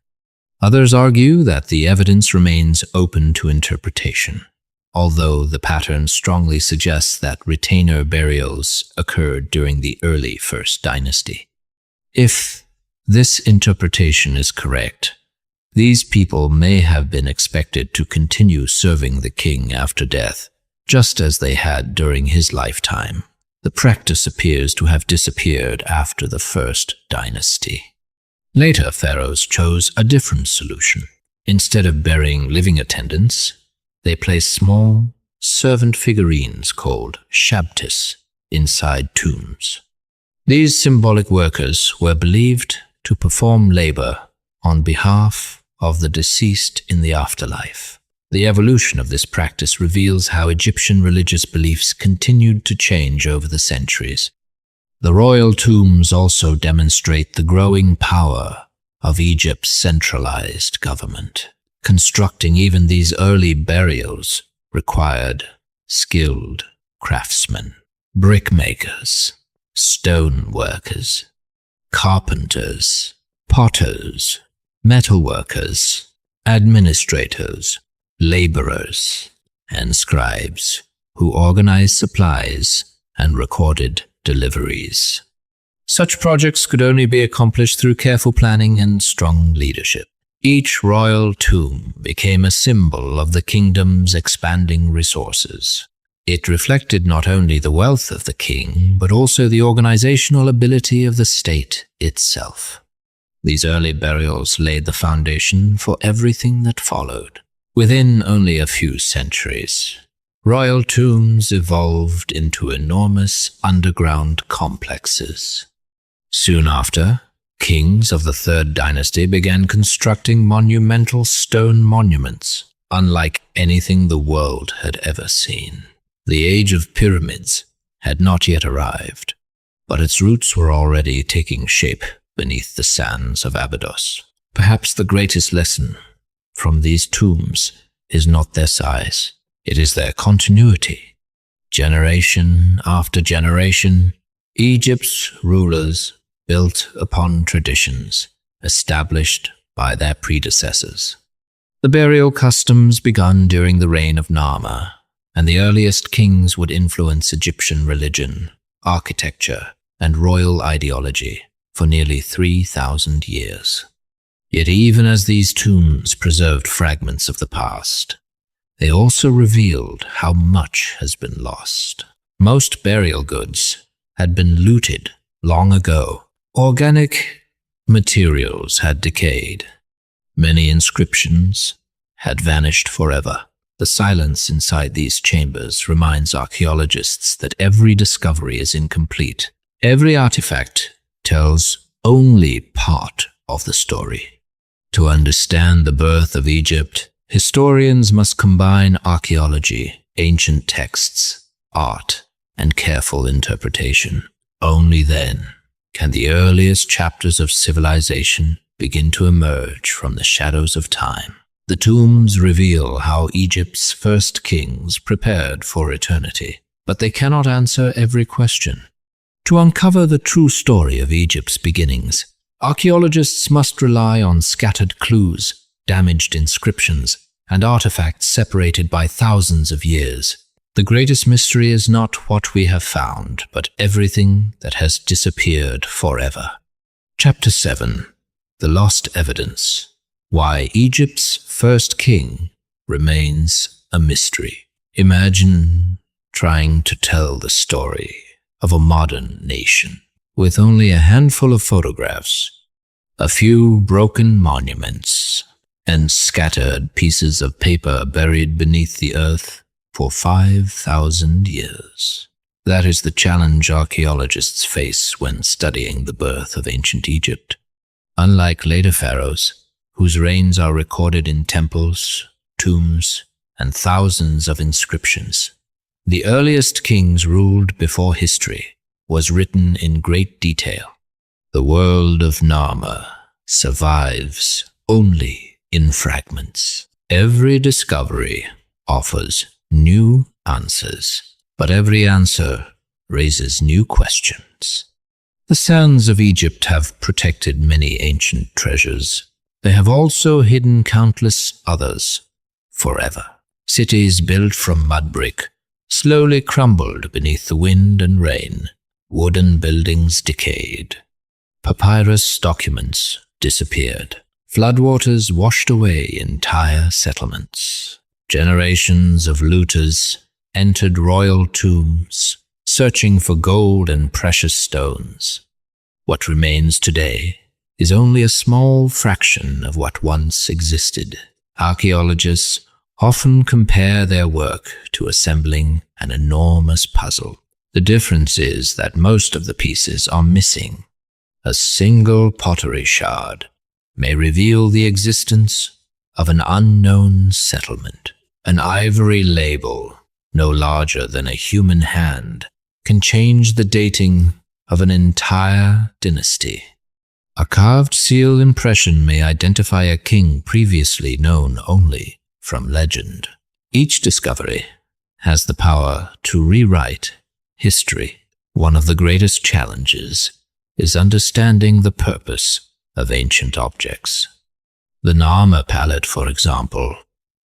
Others argue that the evidence remains open to interpretation, although the pattern strongly suggests that retainer burials occurred during the early First Dynasty. If this interpretation is correct, these people may have been expected to continue serving the king after death, just as they had during his lifetime. The practice appears to have disappeared after the First Dynasty. Later pharaohs chose a different solution. Instead of burying living attendants, they placed small servant figurines called shabtis inside tombs. These symbolic workers were believed to perform labor on behalf of the deceased in the afterlife. The evolution of this practice reveals how Egyptian religious beliefs continued to change over the centuries. The royal tombs also demonstrate the growing power of Egypt's centralized government. Constructing even these early burials required skilled craftsmen, brickmakers, stone workers, carpenters, potters, metalworkers, administrators, laborers, and scribes who organized supplies and recorded deliveries. Such projects could only be accomplished through careful planning and strong leadership. Each royal tomb became a symbol of the kingdom's expanding resources. It reflected not only the wealth of the king, but also the organizational ability of the state itself. These early burials laid the foundation for everything that followed. Within only a few centuries, royal tombs evolved into enormous underground complexes. Soon after, kings of the Third Dynasty began constructing monumental stone monuments unlike anything the world had ever seen. The age of pyramids had not yet arrived, but its roots were already taking shape beneath the sands of Abydos. Perhaps the greatest lesson from these tombs is not their size, it is their continuity. Generation after generation, Egypt's rulers built upon traditions established by their predecessors. The burial customs begun during the reign of Narmer, and the earliest kings would influence Egyptian religion, architecture, and royal ideology for nearly 3,000 years. Yet even as these tombs preserved fragments of the past, they also revealed how much has been lost. Most burial goods had been looted long ago. Organic materials had decayed. Many inscriptions had vanished forever. The silence inside these chambers reminds archaeologists that every discovery is incomplete. Every artifact tells only part of the story. To understand the birth of Egypt, historians must combine archaeology, ancient texts, art, and careful interpretation. Only then can the earliest chapters of civilization begin to emerge from the shadows of time. The tombs reveal how Egypt's first kings prepared for eternity, but they cannot answer every question. To uncover the true story of Egypt's beginnings, archaeologists must rely on scattered clues, damaged inscriptions, and artifacts separated by thousands of years. The greatest mystery is not what we have found, but everything that has disappeared forever. Chapter 7. The Lost Evidence. Why Egypt's first king remains a mystery. Imagine trying to tell the story of a modern nation with only a handful of photographs, a few broken monuments, and scattered pieces of paper buried beneath the earth for 5,000 years. That is the challenge archaeologists face when studying the birth of ancient Egypt. Unlike later pharaohs, whose reigns are recorded in temples, tombs, and thousands of inscriptions, the earliest kings ruled before history was written in great detail. The world of Narmer survives only in fragments. Every discovery offers new answers, but every answer raises new questions. The sands of Egypt have protected many ancient treasures. They have also hidden countless others forever. Cities built from mud brick slowly crumbled beneath the wind and rain. Wooden buildings decayed. Papyrus documents disappeared. Floodwaters washed away entire settlements. Generations of looters entered royal tombs, searching for gold and precious stones. What remains today is only a small fraction of what once existed. Archaeologists often compare their work to assembling an enormous puzzle. The difference is that most of the pieces are missing. A single pottery shard may reveal the existence of an unknown settlement. An ivory label, no larger than a human hand, can change the dating of an entire dynasty. A carved seal impression may identify a king previously known only from legend. Each discovery has the power to rewrite history. One of the greatest challenges is understanding the purpose of ancient objects. The Narmer Palette, for example,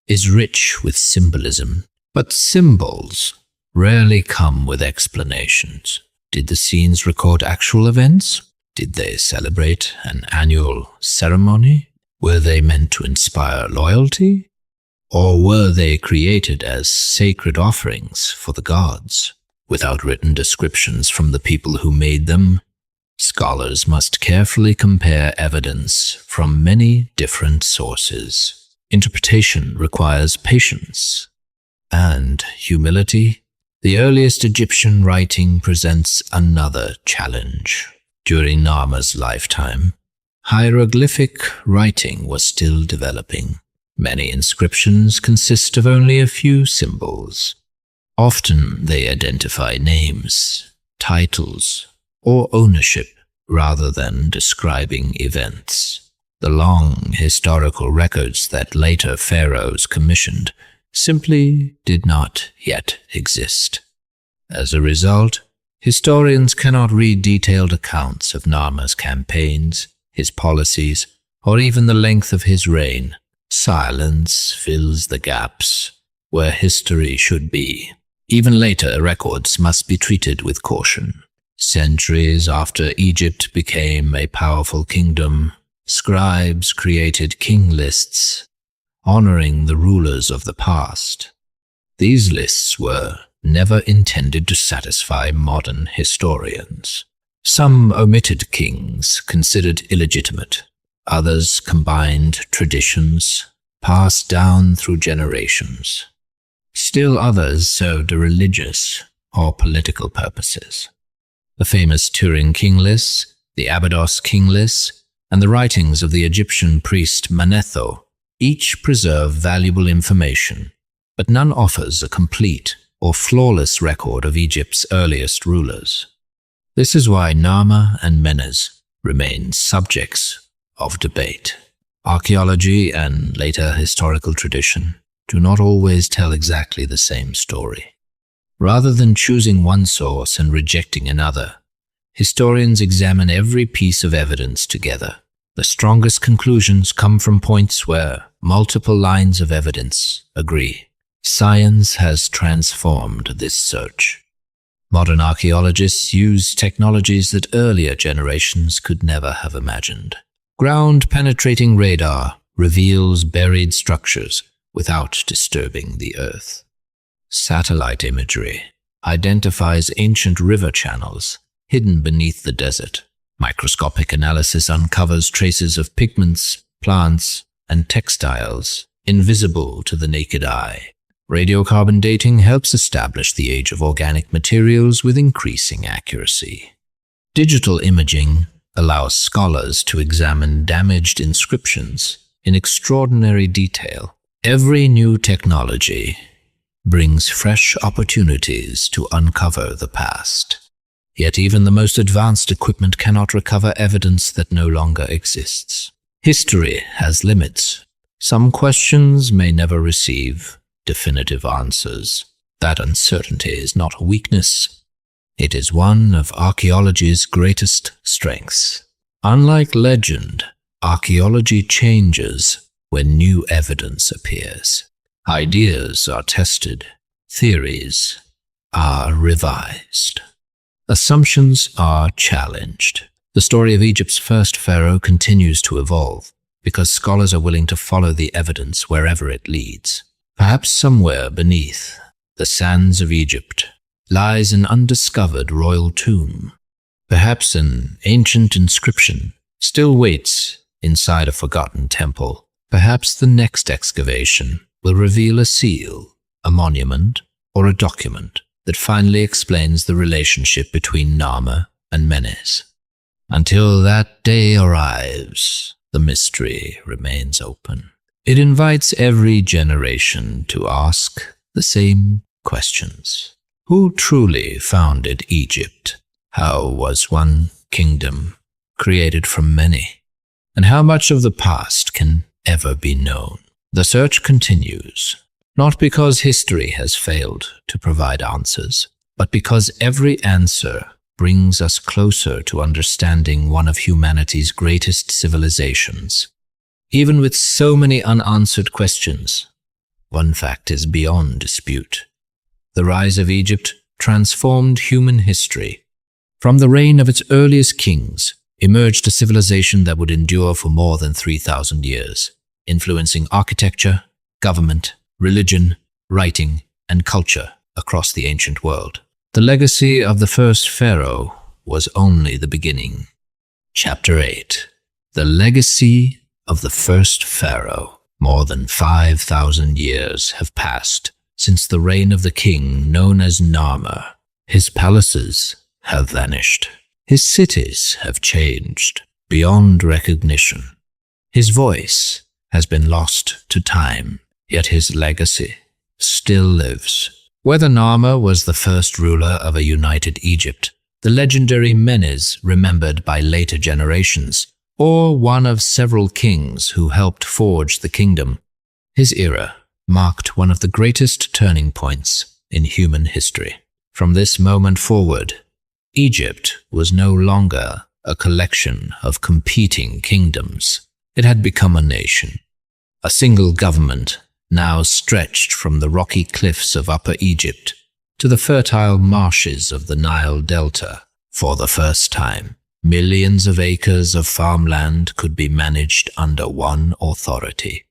is rich with symbolism, but symbols rarely come with explanations. Did the scenes record actual events? Did they celebrate an annual ceremony? Were they meant to inspire loyalty? Or were they created as sacred offerings for the gods? Without written descriptions from the people who made them, scholars must carefully compare evidence from many different sources. Interpretation requires patience and humility. The earliest Egyptian writing presents another challenge. During Narmer's lifetime, hieroglyphic writing was still developing. Many inscriptions consist of only a few symbols. Often they identify names, titles, or ownership rather than describing events. The long historical records that later pharaohs commissioned simply did not yet exist. As a result, historians cannot read detailed accounts of Narmer's campaigns, his policies, or even the length of his reign. Silence fills the gaps where history should be. Even later records must be treated with caution. Centuries after Egypt became a powerful kingdom, scribes created king lists, honoring the rulers of the past. These lists were never intended to satisfy modern historians. Some omitted kings considered illegitimate. Others combined traditions passed down through generations. Still others served religious or political purposes. The famous Turin king lists, the Abydos king lists, and the writings of the Egyptian priest Manetho each preserve valuable information, but none offers a complete or flawless record of Egypt's earliest rulers. This is why Narmer and Menes remain subjects of debate. Archaeology and later historical tradition do not always tell exactly the same story. Rather than choosing one source and rejecting another, historians examine every piece of evidence together. The strongest conclusions come from points where multiple lines of evidence agree. Science has transformed this search. Modern archaeologists use technologies that earlier generations could never have imagined. Ground-penetrating radar reveals buried structures without disturbing the earth. Satellite imagery identifies ancient river channels hidden beneath the desert. Microscopic analysis uncovers traces of pigments, plants, and textiles invisible to the naked eye. Radiocarbon dating helps establish the age of organic materials with increasing accuracy. Digital imaging allows scholars to examine damaged inscriptions in extraordinary detail. Every new technology brings fresh opportunities to uncover the past. Yet even the most advanced equipment cannot recover evidence that no longer exists. History has limits. Some questions may never receive definitive answers. That uncertainty is not a weakness. It is one of archaeology's greatest strengths. Unlike legend, archaeology changes when new evidence appears. Ideas are tested, theories are revised, assumptions are challenged. The story of Egypt's first pharaoh continues to evolve because scholars are willing to follow the evidence wherever it leads. Perhaps somewhere beneath the sands of Egypt lies an undiscovered royal tomb. Perhaps an ancient inscription still waits inside a forgotten temple. Perhaps the next excavation will reveal a seal, a monument, or a document that finally explains the relationship between Narmer and Menes. Until that day arrives, the mystery remains open. It invites every generation to ask the same questions. Who truly founded Egypt? How was one kingdom created from many? And how much of the past can ever be known? The search continues, not because history has failed to provide answers, but because every answer brings us closer to understanding one of humanity's greatest civilizations. Even with so many unanswered questions, one fact is beyond dispute. The rise of Egypt transformed human history. From the reign of its earliest kings emerged a civilization that would endure for more than 3,000 years, influencing architecture, government, religion, writing, and culture across the ancient world. The legacy of the first pharaoh was only the beginning. Chapter 8. The legacy of the first pharaoh. More than 5,000 years have passed since the reign of the king known as Narmer. His palaces have vanished. His cities have changed beyond recognition. His voice has been lost to time, yet his legacy still lives. Whether Narmer was the first ruler of a united Egypt, the legendary Menes remembered by later generations, or one of several kings who helped forge the kingdom, his era marked one of the greatest turning points in human history. From this moment forward, Egypt was no longer a collection of competing kingdoms. It had become a nation, a single government now stretched from the rocky cliffs of Upper Egypt to the fertile marshes of the Nile Delta. For the first time, millions of acres of farmland could be managed under one authority.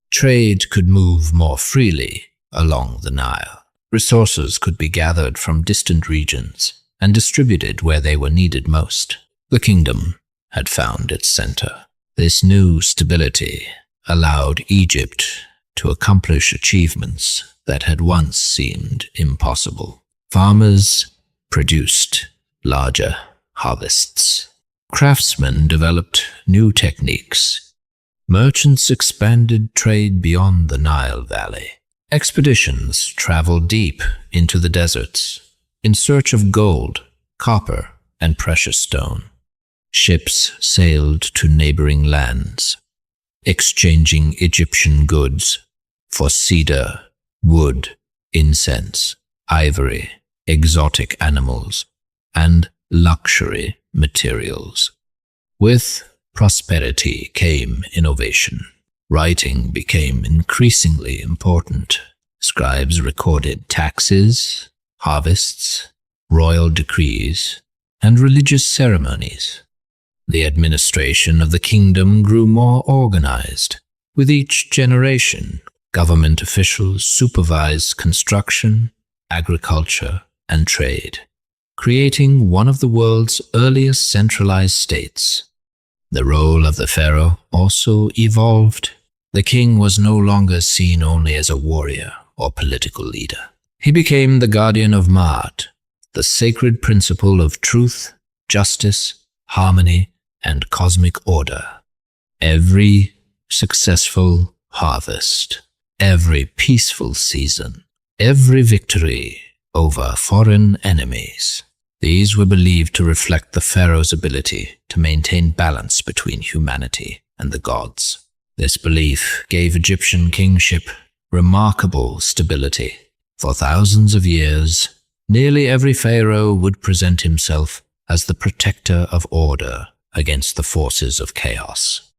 Trade could move more freely along the Nile. Resources could be gathered from distant regions and distributed where they were needed most. The kingdom had found its center. This new stability allowed Egypt to accomplish achievements that had once seemed impossible. Farmers produced larger harvests. Craftsmen developed new techniques. Merchants expanded trade beyond the Nile Valley. Expeditions traveled deep into the deserts in search of gold, copper, and precious stone. Ships sailed to neighboring lands, exchanging Egyptian goods for cedar, wood, incense, ivory, exotic animals, and luxury materials. With prosperity came innovation. Writing became increasingly important. Scribes recorded taxes, harvests, royal decrees, and religious ceremonies. The administration of the kingdom grew more organized. With each generation, government officials supervised construction, agriculture, and trade, creating one of the world's earliest centralized states. The role of the pharaoh also evolved. The king was no longer seen only as a warrior or political leader. He became the guardian of Ma'at, the sacred principle of truth, justice, harmony, and cosmic order. Every successful harvest, every peaceful season, every victory over foreign enemies, these were believed to reflect the pharaoh's ability to maintain balance between humanity and the gods. This belief gave Egyptian kingship remarkable stability. For thousands of years, nearly every pharaoh would present himself as the protector of order against the forces of chaos.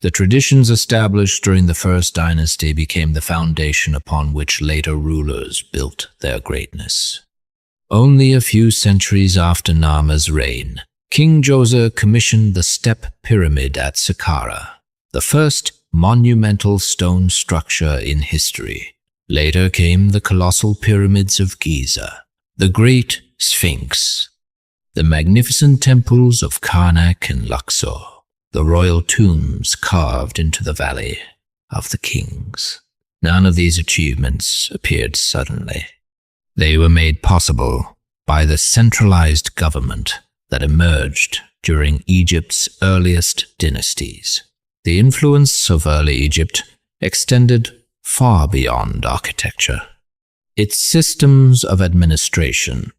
The traditions established during the First Dynasty became the foundation upon which later rulers built their greatness. Only a few centuries after Narmer's reign, King Djoser commissioned the Step Pyramid at Saqqara, the first monumental stone structure in history. Later came the colossal pyramids of Giza, the Great Sphinx, the magnificent temples of Karnak and Luxor, the royal tombs carved into the Valley of the Kings. None of these achievements appeared suddenly. They were made possible by the centralized government that emerged during Egypt's earliest dynasties. The influence of early Egypt extended far beyond architecture. Its systems of administration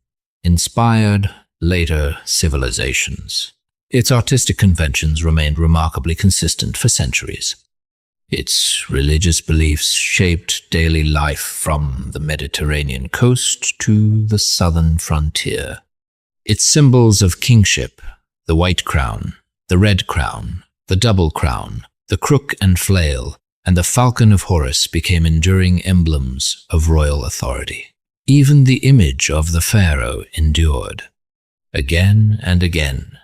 inspired later civilizations. Its artistic conventions remained remarkably consistent for centuries. Its religious beliefs shaped daily life from the Mediterranean coast to the southern frontier. Its symbols of kingship, the white crown, the red crown, the double crown, the crook and flail, and the falcon of Horus became enduring emblems of royal authority. Even the image of the pharaoh endured. Again and again,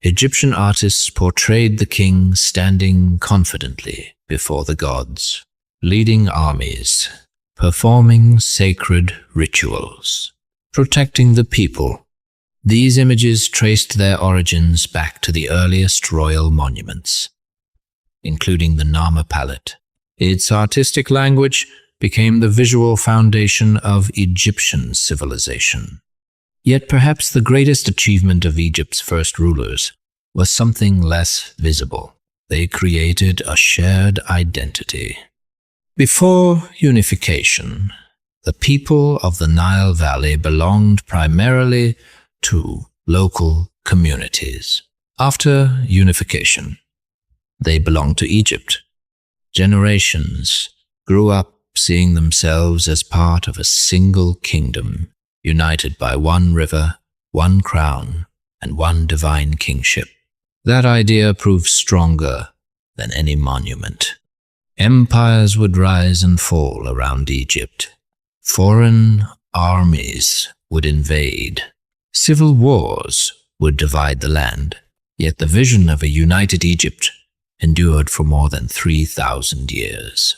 Egyptian artists portrayed the king standing confidently before the gods, leading armies, performing sacred rituals, protecting the people. These images traced their origins back to the earliest royal monuments, including the Narmer Palette. Its artistic language became the visual foundation of Egyptian civilization. Yet perhaps the greatest achievement of Egypt's first rulers was something less visible. they created a shared identity. Before unification, the people of the Nile Valley belonged primarily to local communities. After unification, they belonged to Egypt. Generations grew up seeing themselves as part of a single kingdom, united by one river, one crown, and one divine kingship. That idea proved stronger than any monument. Empires would rise and fall around Egypt. Foreign armies would invade. Civil wars would divide the land. Yet the vision of a united Egypt endured for more than 3,000 years.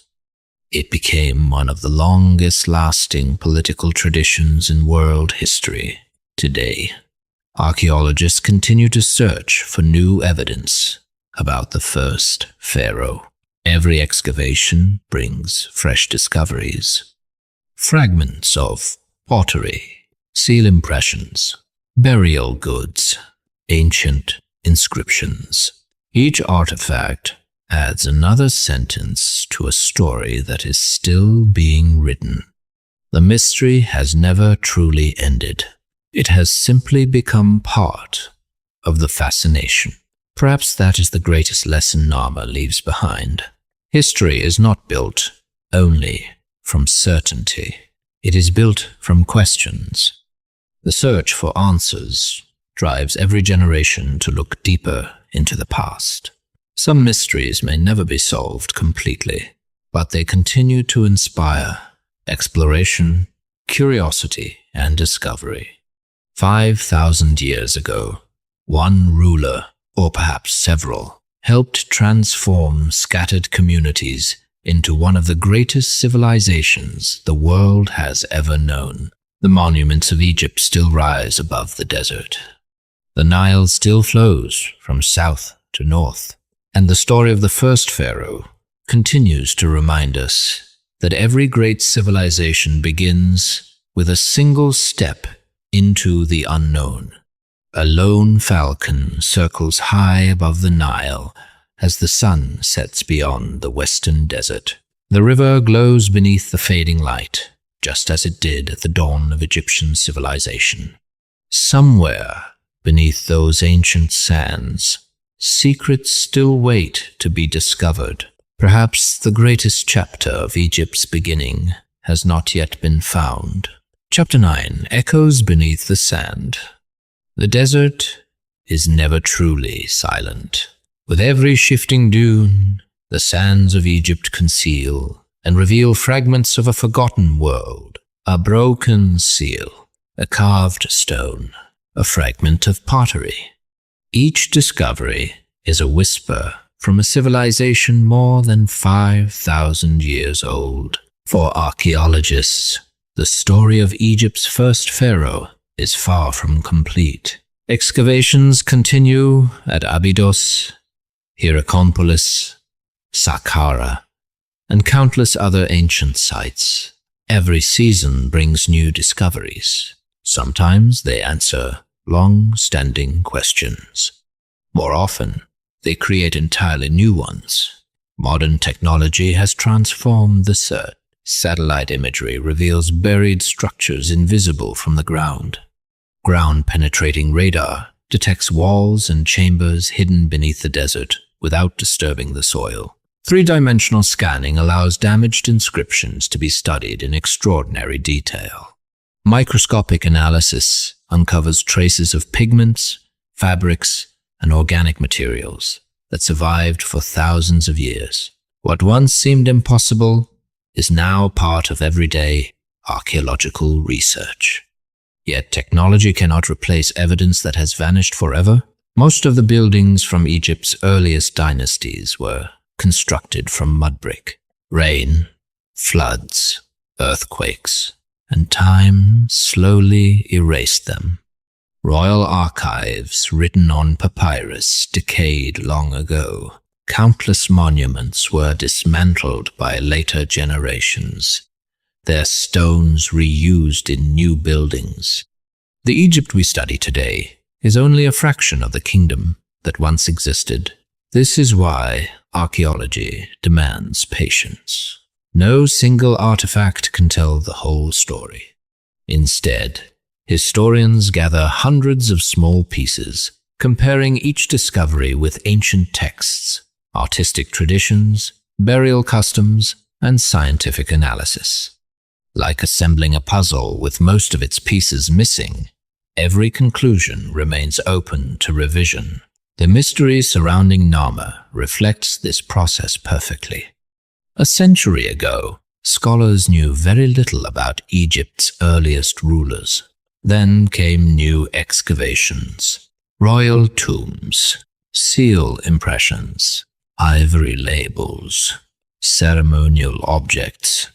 It became one of the longest-lasting political traditions in world history. Today, archaeologists continue to search for new evidence about the first pharaoh. Every excavation brings fresh discoveries. Fragments of pottery, seal impressions, burial goods, ancient inscriptions. Each artifact adds another sentence to a story that is still being written. The mystery has never truly ended. It has simply become part of the fascination. Perhaps that is the greatest lesson Narmer leaves behind. History is not built only from certainty. It is built from questions. The search for answers drives every generation to look deeper into the past. Some mysteries may never be solved completely, but they continue to inspire exploration, curiosity, and discovery. 5,000 years ago, one ruler, or perhaps several, helped transform scattered communities into one of the greatest civilizations the world has ever known. The monuments of Egypt still rise above the desert. The Nile still flows from south to north, and the story of the first pharaoh continues to remind us that every great civilization begins with a single step into the unknown. A lone falcon circles high above the Nile as the sun sets beyond the western desert. The river glows beneath the fading light, just as it did at the dawn of Egyptian civilization. Somewhere beneath those ancient sands, secrets still wait to be discovered. Perhaps the greatest chapter of Egypt's beginning has not yet been found. Chapter 9 echoes beneath the sand. The desert is never truly silent. With every shifting dune, the sands of Egypt conceal and reveal fragments of a forgotten world, a broken seal, a carved stone, a fragment of pottery. Each discovery is a whisper from a civilization more than 5,000 years old. For archaeologists, the story of Egypt's first pharaoh is far from complete. Excavations continue at Abydos, Hierakonpolis, Saqqara, and countless other ancient sites. Every season brings new discoveries. Sometimes they answer long-standing questions. More often, they create entirely new ones. Modern technology has transformed the search. Satellite imagery reveals buried structures invisible from the ground. Ground-penetrating radar detects walls and chambers hidden beneath the desert without disturbing the soil. Three-dimensional scanning allows damaged inscriptions to be studied in extraordinary detail. Microscopic analysis uncovers traces of pigments, fabrics, and organic materials that survived for thousands of years. What once seemed impossible is now part of everyday archaeological research. Yet technology cannot replace evidence that has vanished forever. Most of the buildings from Egypt's earliest dynasties were constructed from mud brick. Rain, floods, earthquakes, and time slowly erased them. Royal archives written on papyrus decayed long ago. Countless monuments were dismantled by later generations, their stones reused in new buildings. The Egypt we study today is only a fraction of the kingdom that once existed. This is why archaeology demands patience. No single artifact can tell the whole story. Instead, historians gather hundreds of small pieces, comparing each discovery with ancient texts, artistic traditions, burial customs, and scientific analysis. Like assembling a puzzle with most of its pieces missing, every conclusion remains open to revision. The mystery surrounding Narmer reflects this process perfectly. A century ago, scholars knew very little about Egypt's earliest rulers. Then came new excavations, royal tombs, seal impressions, ivory labels, ceremonial objects.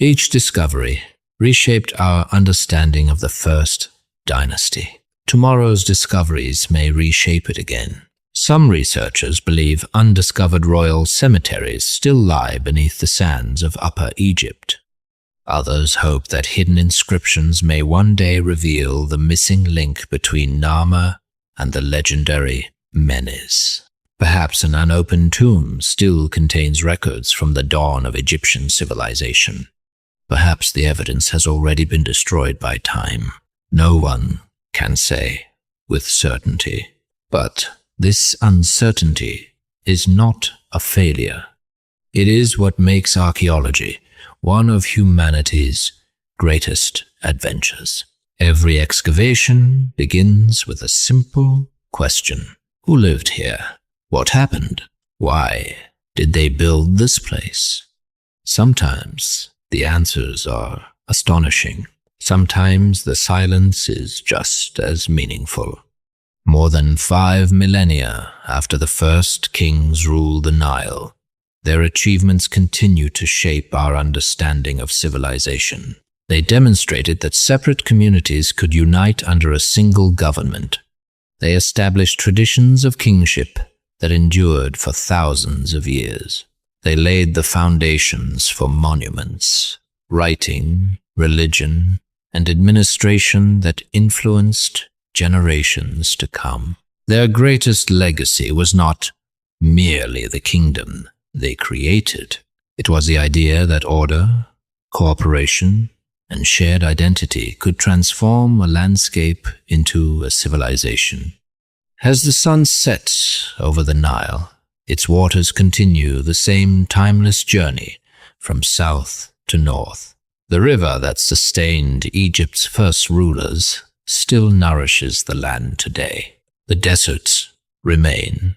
Each discovery reshaped our understanding of the first dynasty. Tomorrow's discoveries may reshape it again. Some researchers believe undiscovered royal cemeteries still lie beneath the sands of Upper Egypt. Others hope that hidden inscriptions may one day reveal the missing link between Narmer and the legendary Menes. Perhaps an unopened tomb still contains records from the dawn of Egyptian civilization. Perhaps the evidence has already been destroyed by time. No one can say with certainty. But this uncertainty is not a failure. It is what makes archaeology one of humanity's greatest adventures. Every excavation begins with a simple question. Who lived here? What happened? Why did they build this place? Sometimes the answers are astonishing. Sometimes the silence is just as meaningful. More than 5 millennia after the first kings ruled the Nile, their achievements continue to shape our understanding of civilization. They demonstrated that separate communities could unite under a single government. They established traditions of kingship that endured for thousands of years. They laid the foundations for monuments, writing, religion, and administration that influenced generations to come. Their greatest legacy was not merely the kingdom they created. It was the idea that order, cooperation, and shared identity could transform a landscape into a civilization. As the sun sets over the Nile, its waters continue the same timeless journey from south to north. The river that sustained Egypt's first rulers still nourishes the land today. The deserts remain.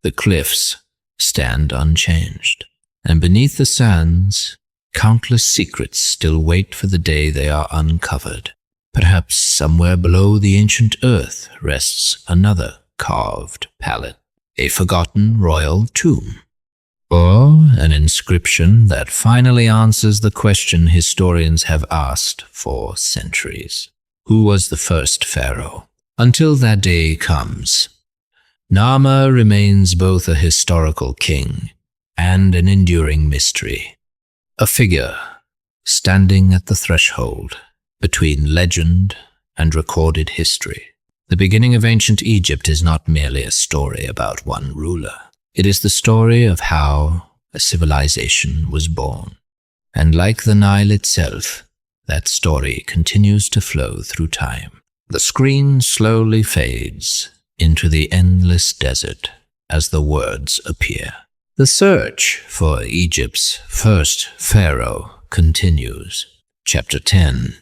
The cliffs stand unchanged. And beneath the sands, countless secrets still wait for the day they are uncovered. Perhaps somewhere below the ancient earth rests another carved palette, a forgotten royal tomb, or an inscription that finally answers the question historians have asked for centuries. Who was the first pharaoh? Until that day comes, Narmer remains both a historical king and an enduring mystery, a figure standing at the threshold between legend and recorded history. The beginning of ancient Egypt is not merely a story about one ruler. It is the story of how a civilization was born. And like the Nile itself, that story continues to flow through time. The screen slowly fades into the endless desert as the words appear. The search for Egypt's first pharaoh continues. Chapter 10.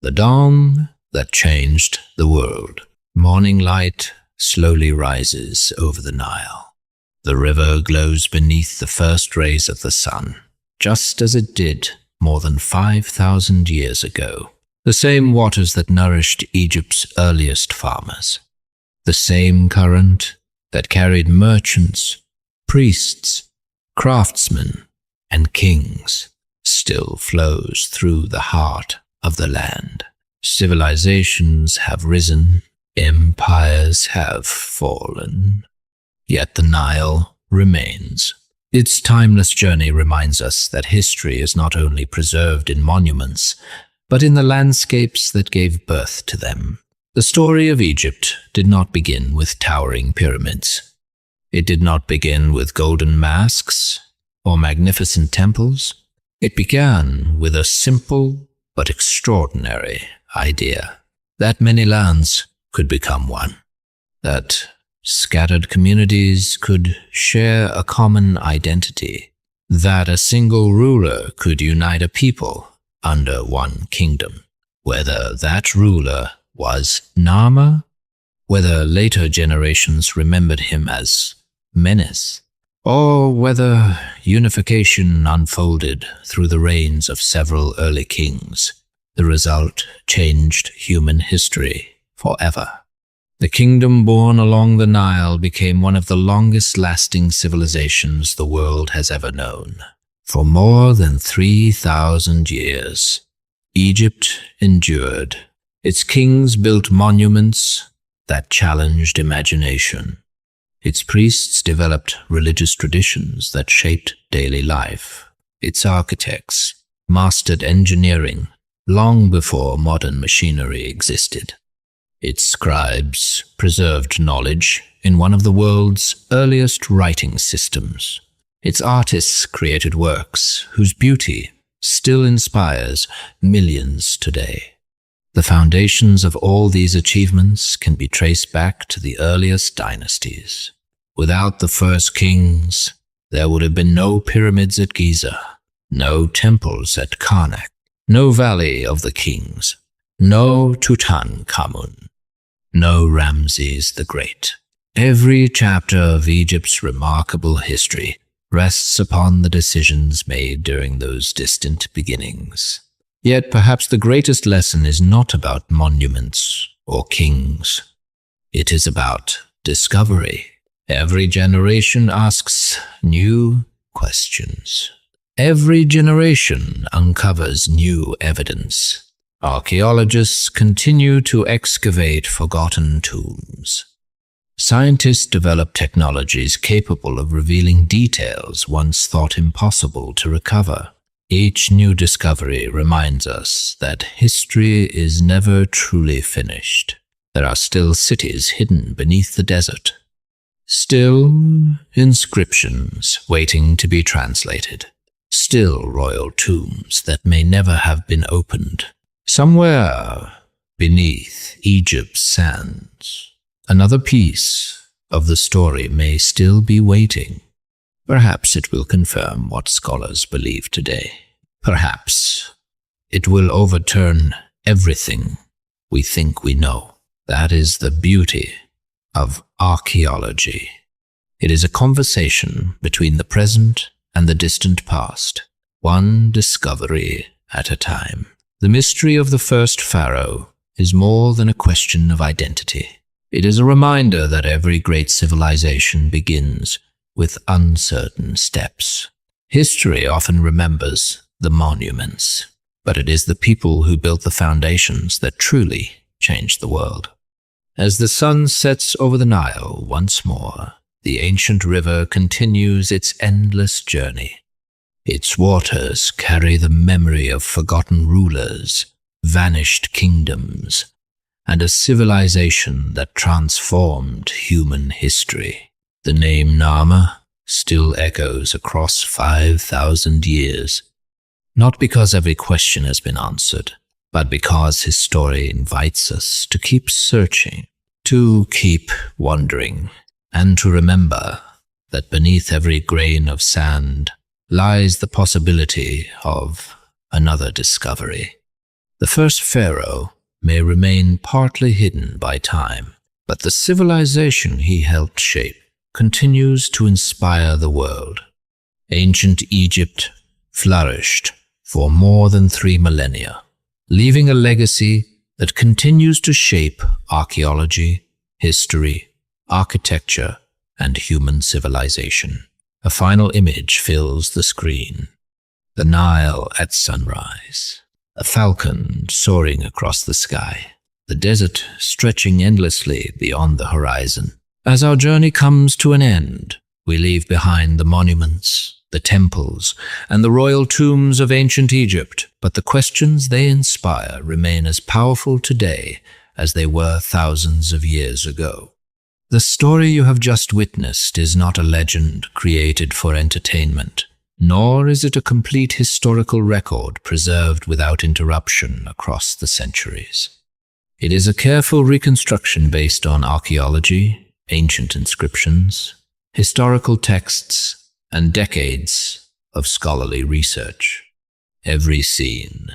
The Dawn That Changed the World. Morning light slowly rises over the Nile. The river glows beneath the first rays of the sun, just as it did more than 5,000 years ago. The same waters that nourished Egypt's earliest farmers. The same current that carried merchants, priests, craftsmen, and kings still flows through the heart of the land. Civilizations have risen, empires have fallen, yet the Nile remains. Its timeless journey reminds us that history is not only preserved in monuments, but in the landscapes that gave birth to them. The story of Egypt did not begin with towering pyramids. It did not begin with golden masks or magnificent temples. It began with a simple but extraordinary idea that many lands could become one, that scattered communities could share a common identity, that a single ruler could unite a people under one kingdom. Whether that ruler was Narmer, whether later generations remembered him as Menes, or whether unification unfolded through the reigns of several early kings, the result changed human history forever. The kingdom born along the Nile became one of the longest-lasting civilizations the world has ever known. For more than 3,000 years, Egypt endured. Its kings built monuments that challenged imagination. Its priests developed religious traditions that shaped daily life. Its architects mastered engineering long before modern machinery existed. Its scribes preserved knowledge in one of the world's earliest writing systems. Its artists created works whose beauty still inspires millions today. The foundations of all these achievements can be traced back to the earliest dynasties. Without the first kings, there would have been no pyramids at Giza, no temples at Karnak, no Valley of the Kings, no Tutankhamun, no Ramses the Great. Every chapter of Egypt's remarkable history rests upon the decisions made during those distant beginnings. Yet perhaps the greatest lesson is not about monuments or kings. It is about discovery. Every generation asks new questions. Every generation uncovers new evidence. Archaeologists continue to excavate forgotten tombs. Scientists develop technologies capable of revealing details once thought impossible to recover. Each new discovery reminds us that history is never truly finished. There are still cities hidden beneath the desert. Still inscriptions waiting to be translated. Still royal tombs that may never have been opened. Somewhere beneath Egypt's sands, another piece of the story may still be waiting. Perhaps it will confirm what scholars believe today. Perhaps it will overturn everything we think we know. That is the beauty of archaeology. It is a conversation between the present and the distant past, one discovery at a time. The mystery of the first pharaoh is more than a question of identity. It is a reminder that every great civilization begins with uncertain steps. History often remembers the monuments, but it is the people who built the foundations that truly changed the world. As the sun sets over the Nile once more, the ancient river continues its endless journey. Its waters carry the memory of forgotten rulers, vanished kingdoms, and a civilization that transformed human history. The name Narmer still echoes across 5,000 years, not because every question has been answered, but because his story invites us to keep searching, to keep wondering, and to remember that beneath every grain of sand lies the possibility of another discovery. The first pharaoh may remain partly hidden by time, but the civilization he helped shape continues to inspire the world. Ancient Egypt flourished for more than 3 millennia, leaving a legacy that continues to shape archaeology, history, architecture, and human civilization. A final image fills the screen. The Nile at sunrise, a falcon soaring across the sky, the desert stretching endlessly beyond the horizon. As our journey comes to an end, we leave behind the monuments, the temples, and the royal tombs of ancient Egypt, but the questions they inspire remain as powerful today as they were thousands of years ago. The story you have just witnessed is not a legend created for entertainment, nor is it a complete historical record preserved without interruption across the centuries. It is a careful reconstruction based on archaeology, ancient inscriptions, historical texts, and decades of scholarly research. Every scene,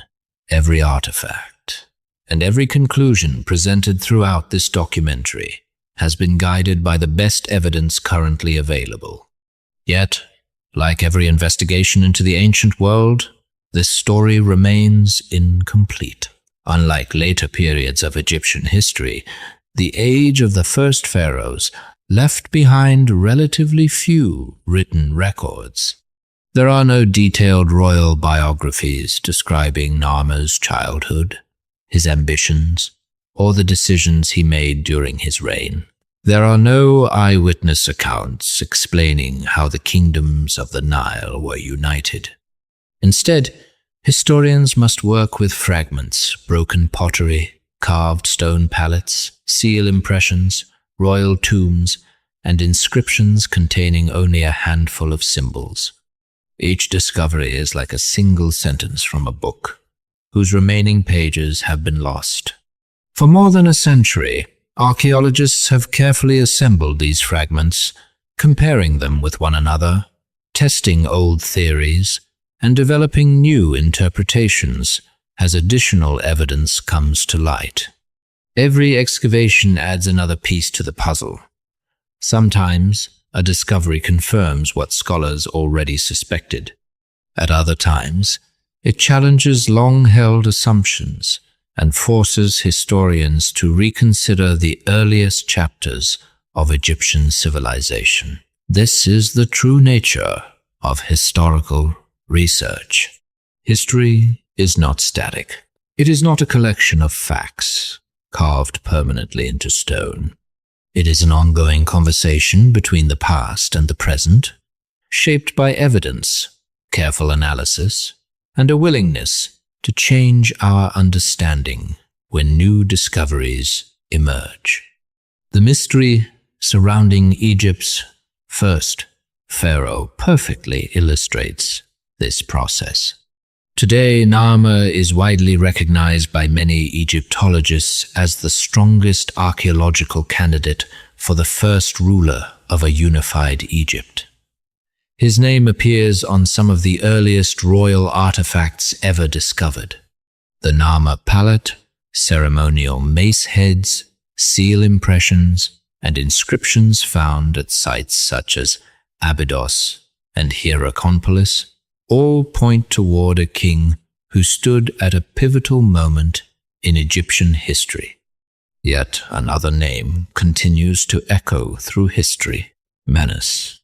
every artifact, and every conclusion presented throughout this documentary has been guided by the best evidence currently available. Yet, like every investigation into the ancient world, this story remains incomplete. Unlike later periods of Egyptian history, the age of the first pharaohs left behind relatively few written records. There are no detailed royal biographies describing Narmer's childhood, his ambitions, or the decisions he made during his reign. There are no eyewitness accounts explaining how the kingdoms of the Nile were united. Instead, historians must work with fragments, broken pottery, carved stone palettes, seal impressions, royal tombs, and inscriptions containing only a handful of symbols. Each discovery is like a single sentence from a book, whose remaining pages have been lost. For more than a century, archaeologists have carefully assembled these fragments, comparing them with one another, testing old theories, and developing new interpretations as additional evidence comes to light. Every excavation adds another piece to the puzzle. Sometimes, a discovery confirms what scholars already suspected. At other times, it challenges long-held assumptions and forces historians to reconsider the earliest chapters of Egyptian civilization. This is the true nature of historical research. History is not static. It is not a collection of facts carved permanently into stone. It is an ongoing conversation between the past and the present, shaped by evidence, careful analysis, and a willingness to change our understanding when new discoveries emerge. The mystery surrounding Egypt's first pharaoh perfectly illustrates this process. Today, Narmer is widely recognized by many Egyptologists as the strongest archaeological candidate for the first ruler of a unified Egypt. His name appears on some of the earliest royal artifacts ever discovered. The Narmer Palette, ceremonial mace heads, seal impressions, and inscriptions found at sites such as Abydos and Hierakonpolis all point toward a king who stood at a pivotal moment in Egyptian history. Yet another name continues to echo through history: Menes.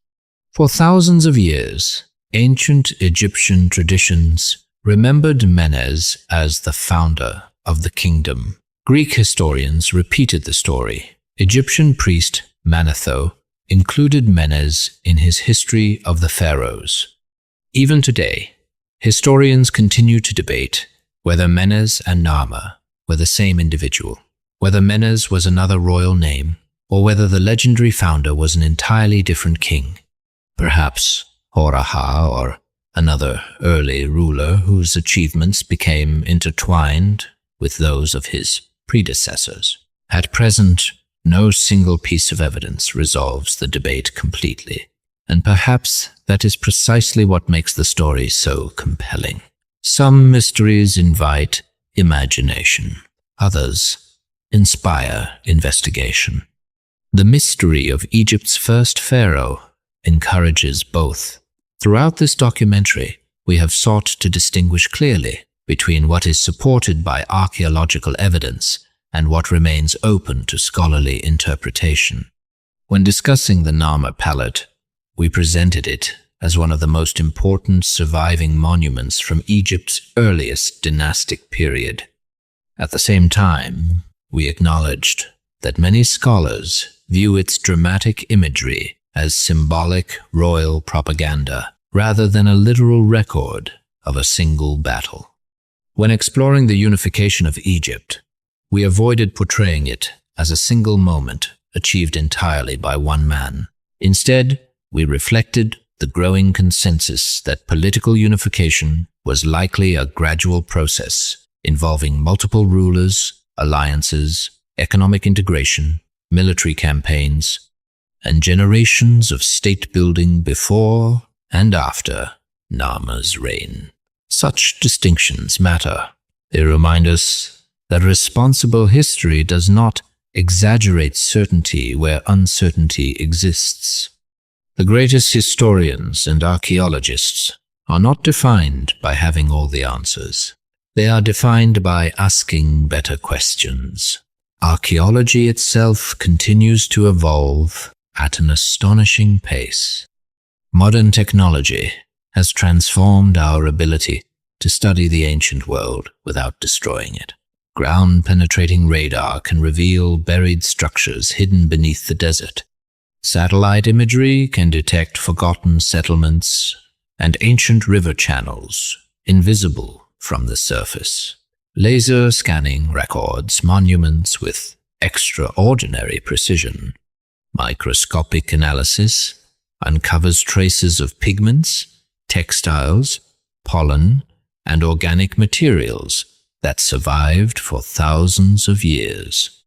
For thousands of years, ancient Egyptian traditions remembered Menes as the founder of the kingdom. Greek historians repeated the story. Egyptian priest Manetho included Menes in his history of the pharaohs. Even today, historians continue to debate whether Menes and Narmer were the same individual, whether Menes was another royal name, or whether the legendary founder was an entirely different king, perhaps Horaha or another early ruler whose achievements became intertwined with those of his predecessors. At present, no single piece of evidence resolves the debate completely, and perhaps that is precisely what makes the story so compelling. Some mysteries invite imagination, others inspire investigation. The mystery of Egypt's first pharaoh encourages both. Throughout this documentary, we have sought to distinguish clearly between what is supported by archaeological evidence and what remains open to scholarly interpretation. When discussing the Narmer Palette, we presented it as one of the most important surviving monuments from Egypt's earliest dynastic period. At the same time, we acknowledged that many scholars view its dramatic imagery as symbolic royal propaganda rather than a literal record of a single battle. When exploring the unification of Egypt, we avoided portraying it as a single moment achieved entirely by one man. Instead, we reflected the growing consensus that political unification was likely a gradual process involving multiple rulers, alliances, economic integration, military campaigns, and generations of state-building before and after Narmer's reign. Such distinctions matter. They remind us that responsible history does not exaggerate certainty where uncertainty exists. The greatest historians and archaeologists are not defined by having all the answers. They are defined by asking better questions. Archaeology itself continues to evolve at an astonishing pace. Modern technology has transformed our ability to study the ancient world without destroying it. Ground-penetrating radar can reveal buried structures hidden beneath the desert. Satellite imagery can detect forgotten settlements and ancient river channels invisible from the surface. Laser scanning records monuments with extraordinary precision. Microscopic analysis uncovers traces of pigments, textiles, pollen, and organic materials that survived for thousands of years.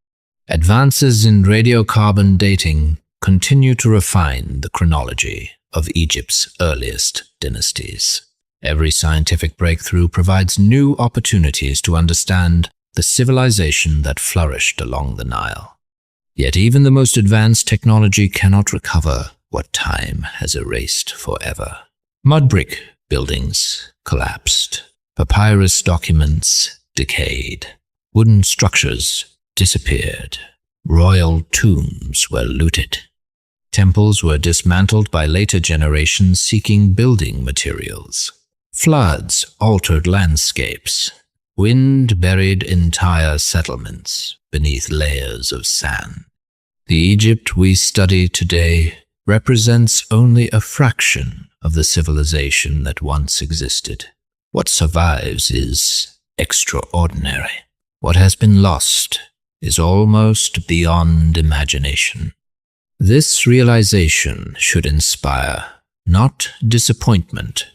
Advances in radiocarbon dating continue to refine the chronology of Egypt's earliest dynasties. Every scientific breakthrough provides new opportunities to understand the civilization that flourished along the Nile. Yet even the most advanced technology cannot recover what time has erased forever. Mud brick buildings collapsed. Papyrus documents decayed. Wooden structures disappeared. Royal tombs were looted. Temples were dismantled by later generations seeking building materials. Floods altered landscapes. Wind buried entire settlements beneath layers of sand. The Egypt we study today represents only a fraction of the civilization that once existed. What survives is extraordinary. What has been lost is almost beyond imagination. This realization should inspire not disappointment,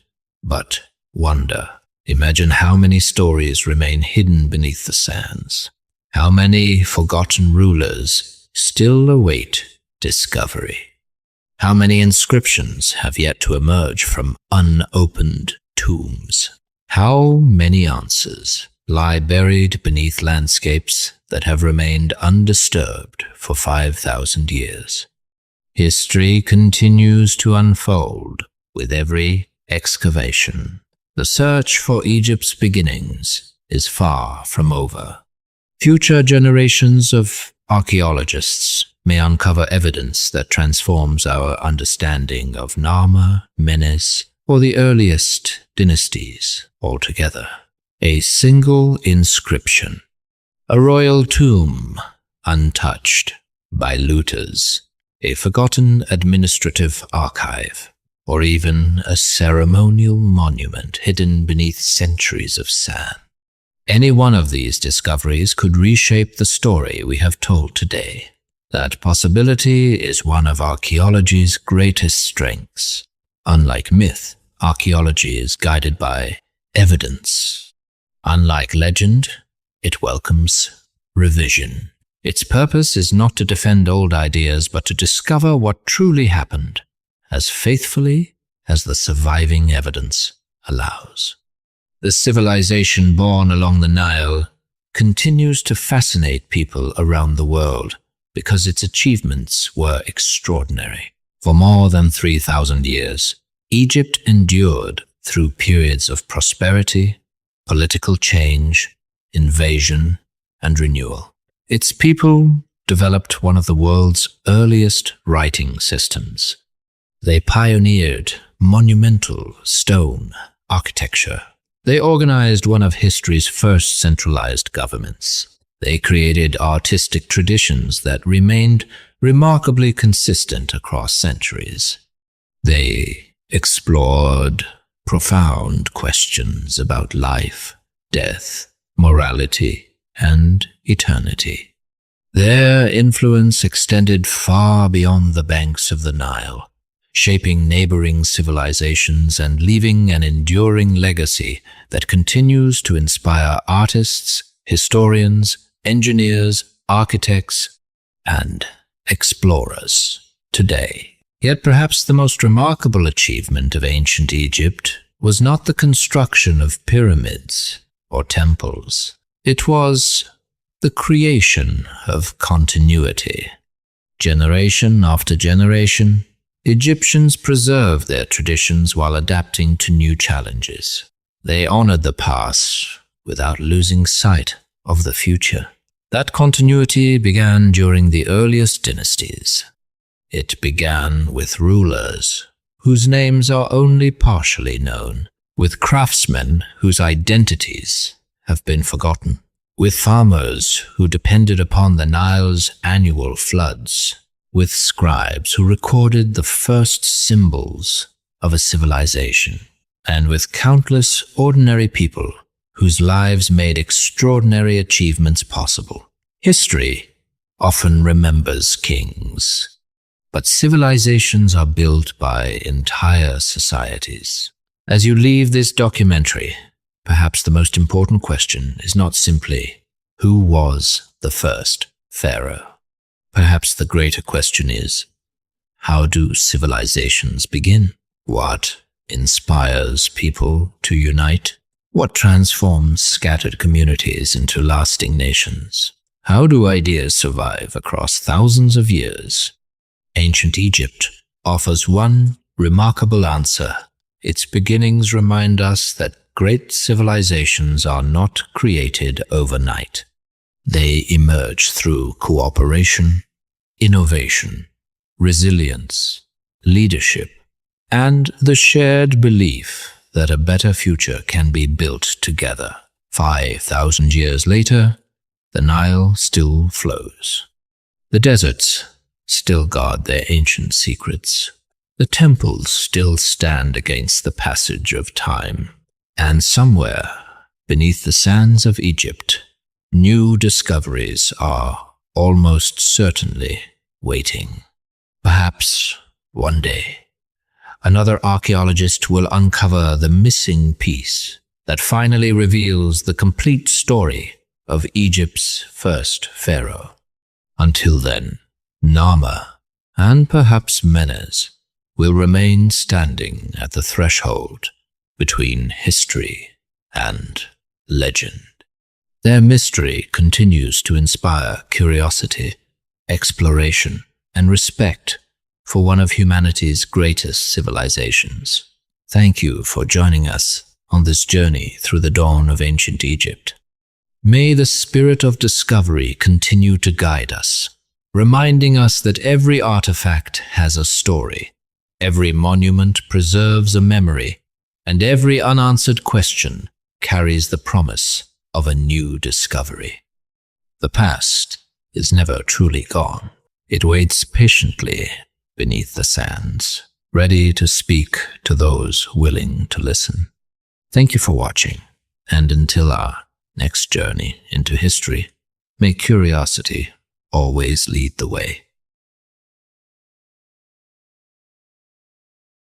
but wonder. Imagine how many stories remain hidden beneath the sands. How many forgotten rulers still await discovery. How many inscriptions have yet to emerge from unopened tombs. How many answers lie buried beneath landscapes that have remained undisturbed for 5,000 years. History continues to unfold with every excavation. The search for Egypt's beginnings is far from over. Future generations of archaeologists may uncover evidence that transforms our understanding of Narmer, Menes, or the earliest dynasties altogether. A single inscription, a royal tomb untouched by looters, a forgotten administrative archive, or even a ceremonial monument hidden beneath centuries of sand. Any one of these discoveries could reshape the story we have told today. That possibility is one of archaeology's greatest strengths. Unlike myth, archaeology is guided by evidence. Unlike legend, it welcomes revision. Its purpose is not to defend old ideas, but to discover what truly happened, as faithfully as the surviving evidence allows. The civilization born along the Nile continues to fascinate people around the world because its achievements were extraordinary. For more than 3,000 years, Egypt endured through periods of prosperity, political change, invasion, and renewal. Its people developed one of the world's earliest writing systems. They pioneered monumental stone architecture. They organized one of history's first centralized governments. They created artistic traditions that remained remarkably consistent across centuries. They explored profound questions about life, death, morality, and eternity. Their influence extended far beyond the banks of the Nile, shaping neighboring civilizations and leaving an enduring legacy that continues to inspire artists, historians, engineers, architects, and explorers today. Yet perhaps the most remarkable achievement of ancient Egypt was not the construction of pyramids or temples. It was the creation of continuity. Generation after generation, Egyptians preserved their traditions while adapting to new challenges. They honored the past without losing sight of the future. That continuity began during the earliest dynasties. It began with rulers whose names are only partially known, with craftsmen whose identities have been forgotten, with farmers who depended upon the Nile's annual floods, with scribes who recorded the first symbols of a civilization, and with countless ordinary people whose lives made extraordinary achievements possible. History often remembers kings, but civilizations are built by entire societies. As you leave this documentary, perhaps the most important question is not simply, who was the first pharaoh? Perhaps the greater question is, how do civilizations begin? What inspires people to unite? What transforms scattered communities into lasting nations? How do ideas survive across thousands of years? Ancient Egypt offers one remarkable answer. Its beginnings remind us that great civilizations are not created overnight. They emerge through cooperation, innovation, resilience, leadership, and the shared belief that a better future can be built together. 5,000 years later, the Nile still flows. The deserts still guard their ancient secrets. The temples still stand against the passage of time. And somewhere beneath the sands of Egypt, new discoveries are almost certainly waiting. Perhaps one day, another archaeologist will uncover the missing piece that finally reveals the complete story of Egypt's first pharaoh. Until then, Narmer and perhaps Menes will remain standing at the threshold between history and legend. Their mystery continues to inspire curiosity, exploration, and respect for one of humanity's greatest civilizations. Thank you for joining us on this journey through the dawn of ancient Egypt. May the spirit of discovery continue to guide us, reminding us that every artifact has a story, every monument preserves a memory, and every unanswered question carries the promise of a new discovery. The past is never truly gone. It waits patiently beneath the sands, ready to speak to those willing to listen. Thank you for watching, and until our next journey into history, may curiosity always lead the way.